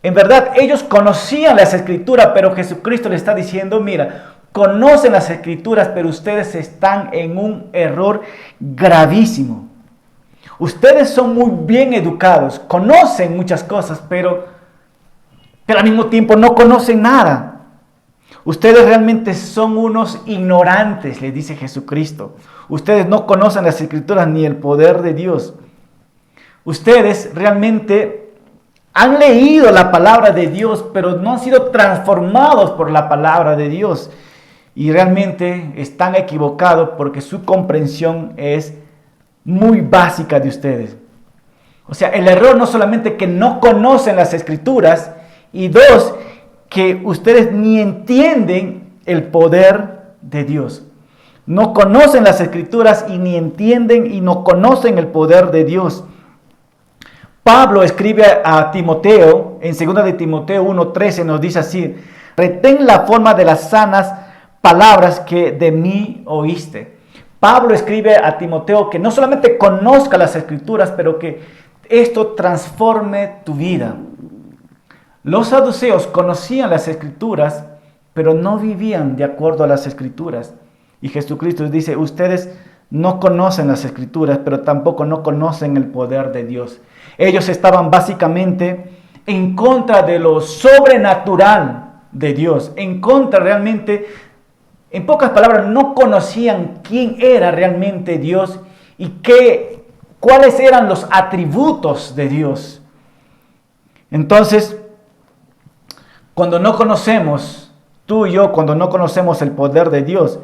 En verdad, ellos conocían las Escrituras, pero Jesucristo les está diciendo: mira, conocen las Escrituras, pero ustedes están en un error gravísimo. Ustedes son muy bien educados, conocen muchas cosas, pero al mismo tiempo no conocen nada. Ustedes realmente son unos ignorantes, les dice Jesucristo. Ustedes no conocen las Escrituras ni el poder de Dios. Ustedes realmente han leído la palabra de Dios, pero no han sido transformados por la palabra de Dios. Y realmente están equivocados porque su comprensión es muy básica de ustedes. O sea, el error no solamente que no conocen las Escrituras, y 2, que ustedes ni entienden el poder de Dios. No conocen las Escrituras y ni entienden y no conocen el poder de Dios. Pablo escribe a Timoteo, en 2 de Timoteo 1:13 nos dice así: retén la forma de las sanas palabras que de mí oíste. Pablo escribe a Timoteo que no solamente conozca las Escrituras, pero que esto transforme tu vida. Los saduceos conocían las Escrituras, pero no vivían de acuerdo a las Escrituras. Y Jesucristo dice: ustedes no conocen las Escrituras, pero tampoco no conocen el poder de Dios. Ellos estaban básicamente en contra de lo sobrenatural de Dios, en contra realmente, en pocas palabras, no conocían quién era realmente Dios y cuáles eran los atributos de Dios. Entonces, cuando no conocemos, tú y yo, cuando no conocemos el poder de Dios,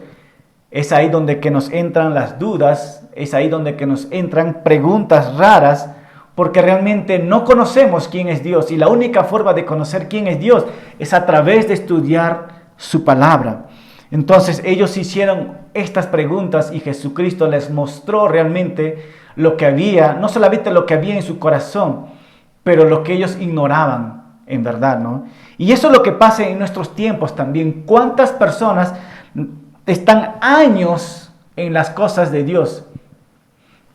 es ahí donde que nos entran las dudas, es ahí donde que nos entran preguntas raras, porque realmente no conocemos quién es Dios, y la única forma de conocer quién es Dios es a través de estudiar su palabra. Entonces ellos hicieron estas preguntas y Jesucristo les mostró realmente lo que había, no solamente lo que había en su corazón, pero lo que ellos ignoraban en verdad, ¿no? Y eso es lo que pasa en nuestros tiempos también. ¿Cuántas personas están años en las cosas de Dios,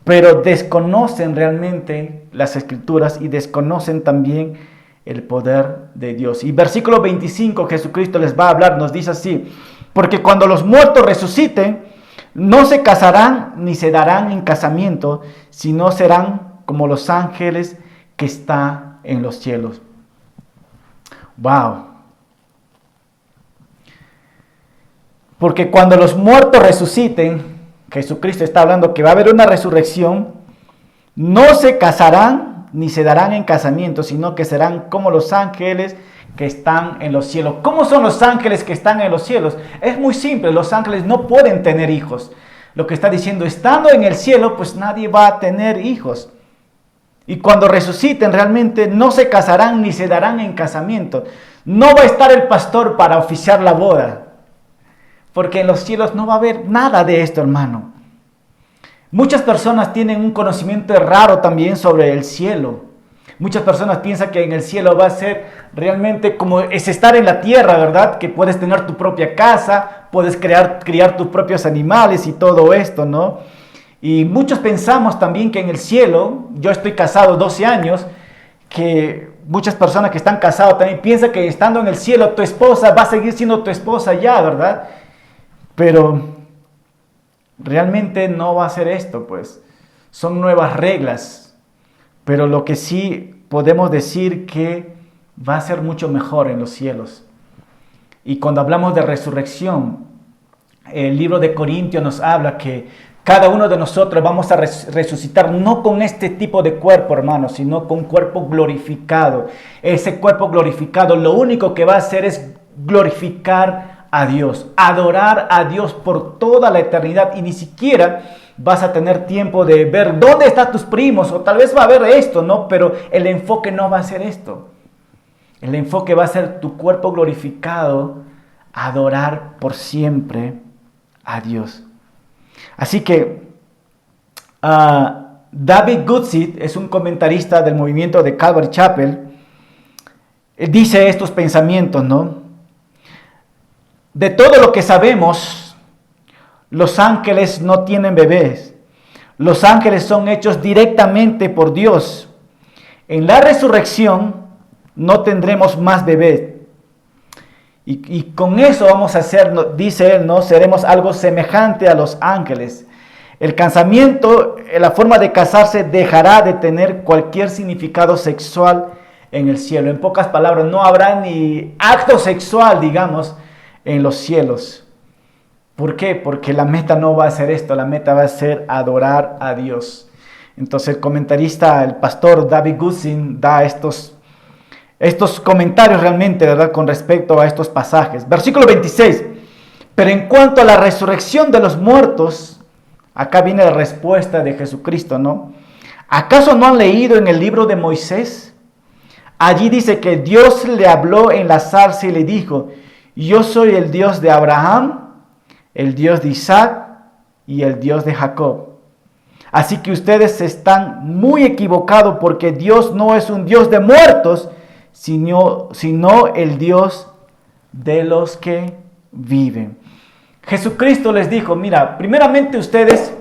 pero desconocen realmente las Escrituras y desconocen también el poder de Dios? Y versículo 25, Jesucristo les va a hablar, nos dice así: porque cuando los muertos resuciten, no se casarán ni se darán en casamiento, sino serán como los ángeles que están en los cielos. Wow. Porque cuando los muertos resuciten, Jesucristo está hablando que va a haber una resurrección, no se casarán ni se darán en casamiento, sino que serán como los ángeles que están en los cielos. ¿Cómo son los ángeles que están en los cielos? Es muy simple, los ángeles no pueden tener hijos. Lo que está diciendo, estando en el cielo, pues nadie va a tener hijos. Y cuando resuciten realmente no se casarán ni se darán en casamiento. No va a estar el pastor para oficiar la boda, porque en los cielos no va a haber nada de esto, hermano. Muchas personas tienen un conocimiento raro también sobre el cielo. Muchas personas piensan que en el cielo va a ser realmente como es estar en la tierra, ¿verdad? Que puedes tener tu propia casa, puedes criar tus propios animales y todo esto, ¿no? Y muchos pensamos también que en el cielo, yo estoy casado 12 años, que muchas personas que están casadas también piensan que estando en el cielo tu esposa va a seguir siendo tu esposa ya, ¿verdad? Pero realmente no va a ser esto, pues. Son nuevas reglas. Pero lo que sí podemos decir que va a ser mucho mejor en los cielos. Y cuando hablamos de resurrección, el libro de Corintios nos habla que Cada uno de nosotros vamos a resucitar no con este tipo de cuerpo, hermanos, sino con un cuerpo glorificado. Ese cuerpo glorificado lo único que va a hacer es glorificar a Dios, adorar a Dios por toda la eternidad, y ni siquiera vas a tener tiempo de ver dónde están tus primos, o tal vez va a haber esto, ¿no? Pero el enfoque no va a ser esto. El enfoque va a ser tu cuerpo glorificado, adorar por siempre a Dios. Así que David Guzik es un comentarista del movimiento de Calvary Chapel. Él dice estos pensamientos, ¿no? De todo lo que sabemos, los ángeles no tienen bebés. Los ángeles son hechos directamente por Dios. En la resurrección no tendremos más bebés. Y con eso vamos a ser, dice él, ¿no? Seremos algo semejante a los ángeles. El casamiento, la forma de casarse, dejará de tener cualquier significado sexual en el cielo. En pocas palabras, no habrá ni acto sexual, digamos, en los cielos. ¿Por qué? Porque la meta no va a ser esto, la meta va a ser adorar a Dios. Entonces el comentarista, el pastor David Guzik, da estos comentarios realmente, ¿verdad?, con respecto a estos pasajes. Versículo 26. Pero en cuanto a la resurrección de los muertos, acá viene la respuesta de Jesucristo, ¿no? ¿Acaso no han leído en el libro de Moisés? Allí dice que Dios le habló en la zarza y le dijo: yo soy el Dios de Abraham, el Dios de Isaac y el Dios de Jacob. Así que ustedes están muy equivocados, porque Dios no es un Dios de muertos, sino el Dios de los que viven. Jesucristo les dijo: mira, primeramente ustedes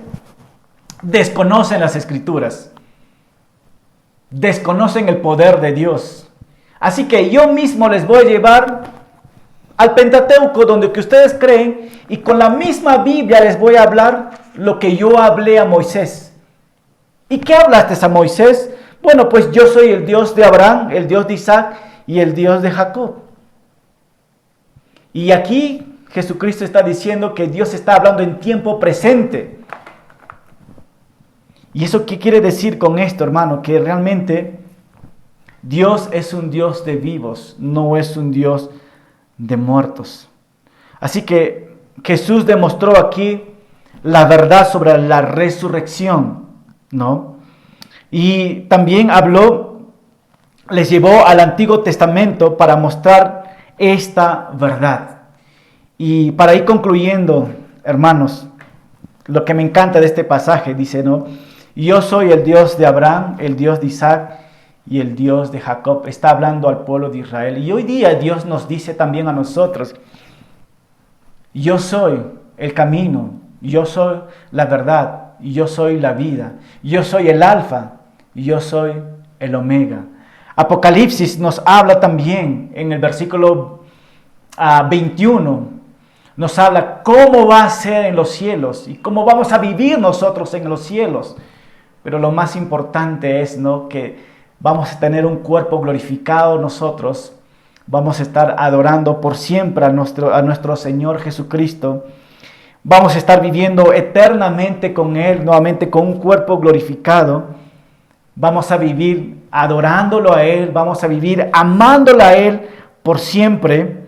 desconocen las Escrituras, desconocen el poder de Dios. Así que yo mismo les voy a llevar al Pentateuco, donde que ustedes creen, y con la misma Biblia les voy a hablar lo que yo hablé a Moisés. ¿Y qué hablaste a Moisés? Bueno, pues yo soy el Dios de Abraham, el Dios de Isaac y el Dios de Jacob. Y aquí Jesucristo está diciendo que Dios está hablando en tiempo presente. ¿Y eso qué quiere decir con esto, hermano? Que realmente Dios es un Dios de vivos, no es un Dios de muertos. Así que Jesús demostró aquí la verdad sobre la resurrección, ¿no? Y también les llevó al Antiguo Testamento para mostrar esta verdad. Y para ir concluyendo, hermanos, lo que me encanta de este pasaje, dice, ¿no? Yo soy el Dios de Abraham, el Dios de Isaac y el Dios de Jacob. Está hablando al pueblo de Israel. Y hoy día Dios nos dice también a nosotros: yo soy el camino, yo soy la verdad, yo soy la vida, yo soy el alfa, yo soy el omega. Apocalipsis nos habla también en el versículo 21, nos habla cómo va a ser en los cielos y cómo vamos a vivir nosotros en los cielos. Pero lo más importante es, ¿no?, que vamos a tener un cuerpo glorificado nosotros, vamos a estar adorando por siempre a nuestro Señor Jesucristo, vamos a estar viviendo eternamente con Él, nuevamente con un cuerpo glorificado, vamos a vivir adorándolo a Él, vamos a vivir amándolo a Él por siempre.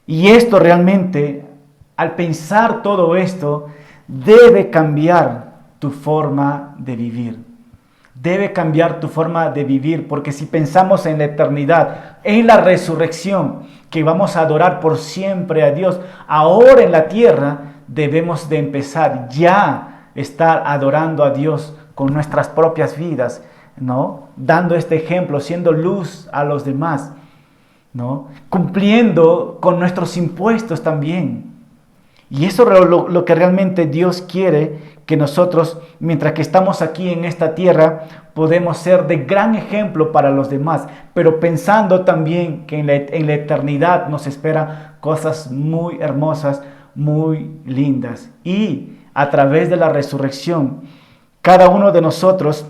Y esto realmente, al pensar todo esto, debe cambiar tu forma de vivir. Debe cambiar tu forma de vivir, porque si pensamos en la eternidad, en la resurrección, que vamos a adorar por siempre a Dios, ahora en la tierra debemos de empezar ya a estar adorando a Dios con nuestras propias vidas, ¿no? Dando este ejemplo, siendo luz a los demás, ¿no? Cumpliendo con nuestros impuestos también. Y eso es lo que realmente Dios quiere, que nosotros, mientras que estamos aquí en esta tierra, podemos ser de gran ejemplo para los demás, pero pensando también que en la eternidad nos esperan cosas muy hermosas, muy lindas. Y a través de la resurrección, cada uno de nosotros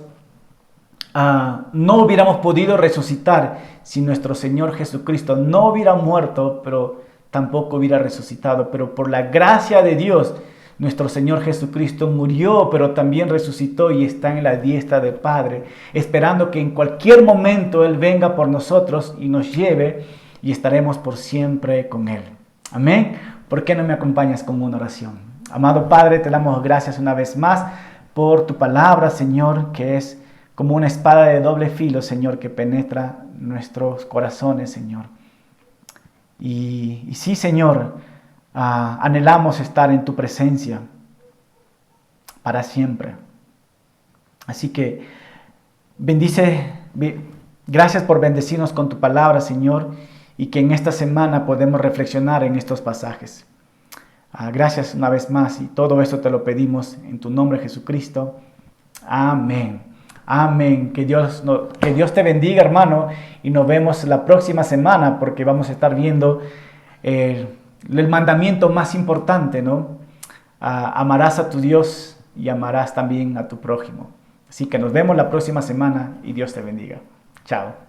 no hubiéramos podido resucitar si nuestro Señor Jesucristo no hubiera muerto, pero tampoco hubiera resucitado. Pero por la gracia de Dios, nuestro Señor Jesucristo murió, pero también resucitó y está en la diestra del Padre, esperando que en cualquier momento Él venga por nosotros y nos lleve, y estaremos por siempre con Él. Amén. ¿Por qué no me acompañas con una oración? Amado Padre, te damos gracias una vez más por tu palabra, Señor, que es como una espada de doble filo, Señor, que penetra nuestros corazones, Señor. Y sí, Señor, anhelamos estar en tu presencia para siempre. Así que gracias por bendecirnos con tu palabra, Señor, y que en esta semana podemos reflexionar en estos pasajes. Gracias una vez más, y todo esto te lo pedimos en tu nombre, Jesucristo. Amén. Amén. Que Dios te bendiga, hermano, y nos vemos la próxima semana, porque vamos a estar viendo el mandamiento más importante, ¿no? Amarás a tu Dios y amarás también a tu prójimo. Así que nos vemos la próxima semana y Dios te bendiga. Chao.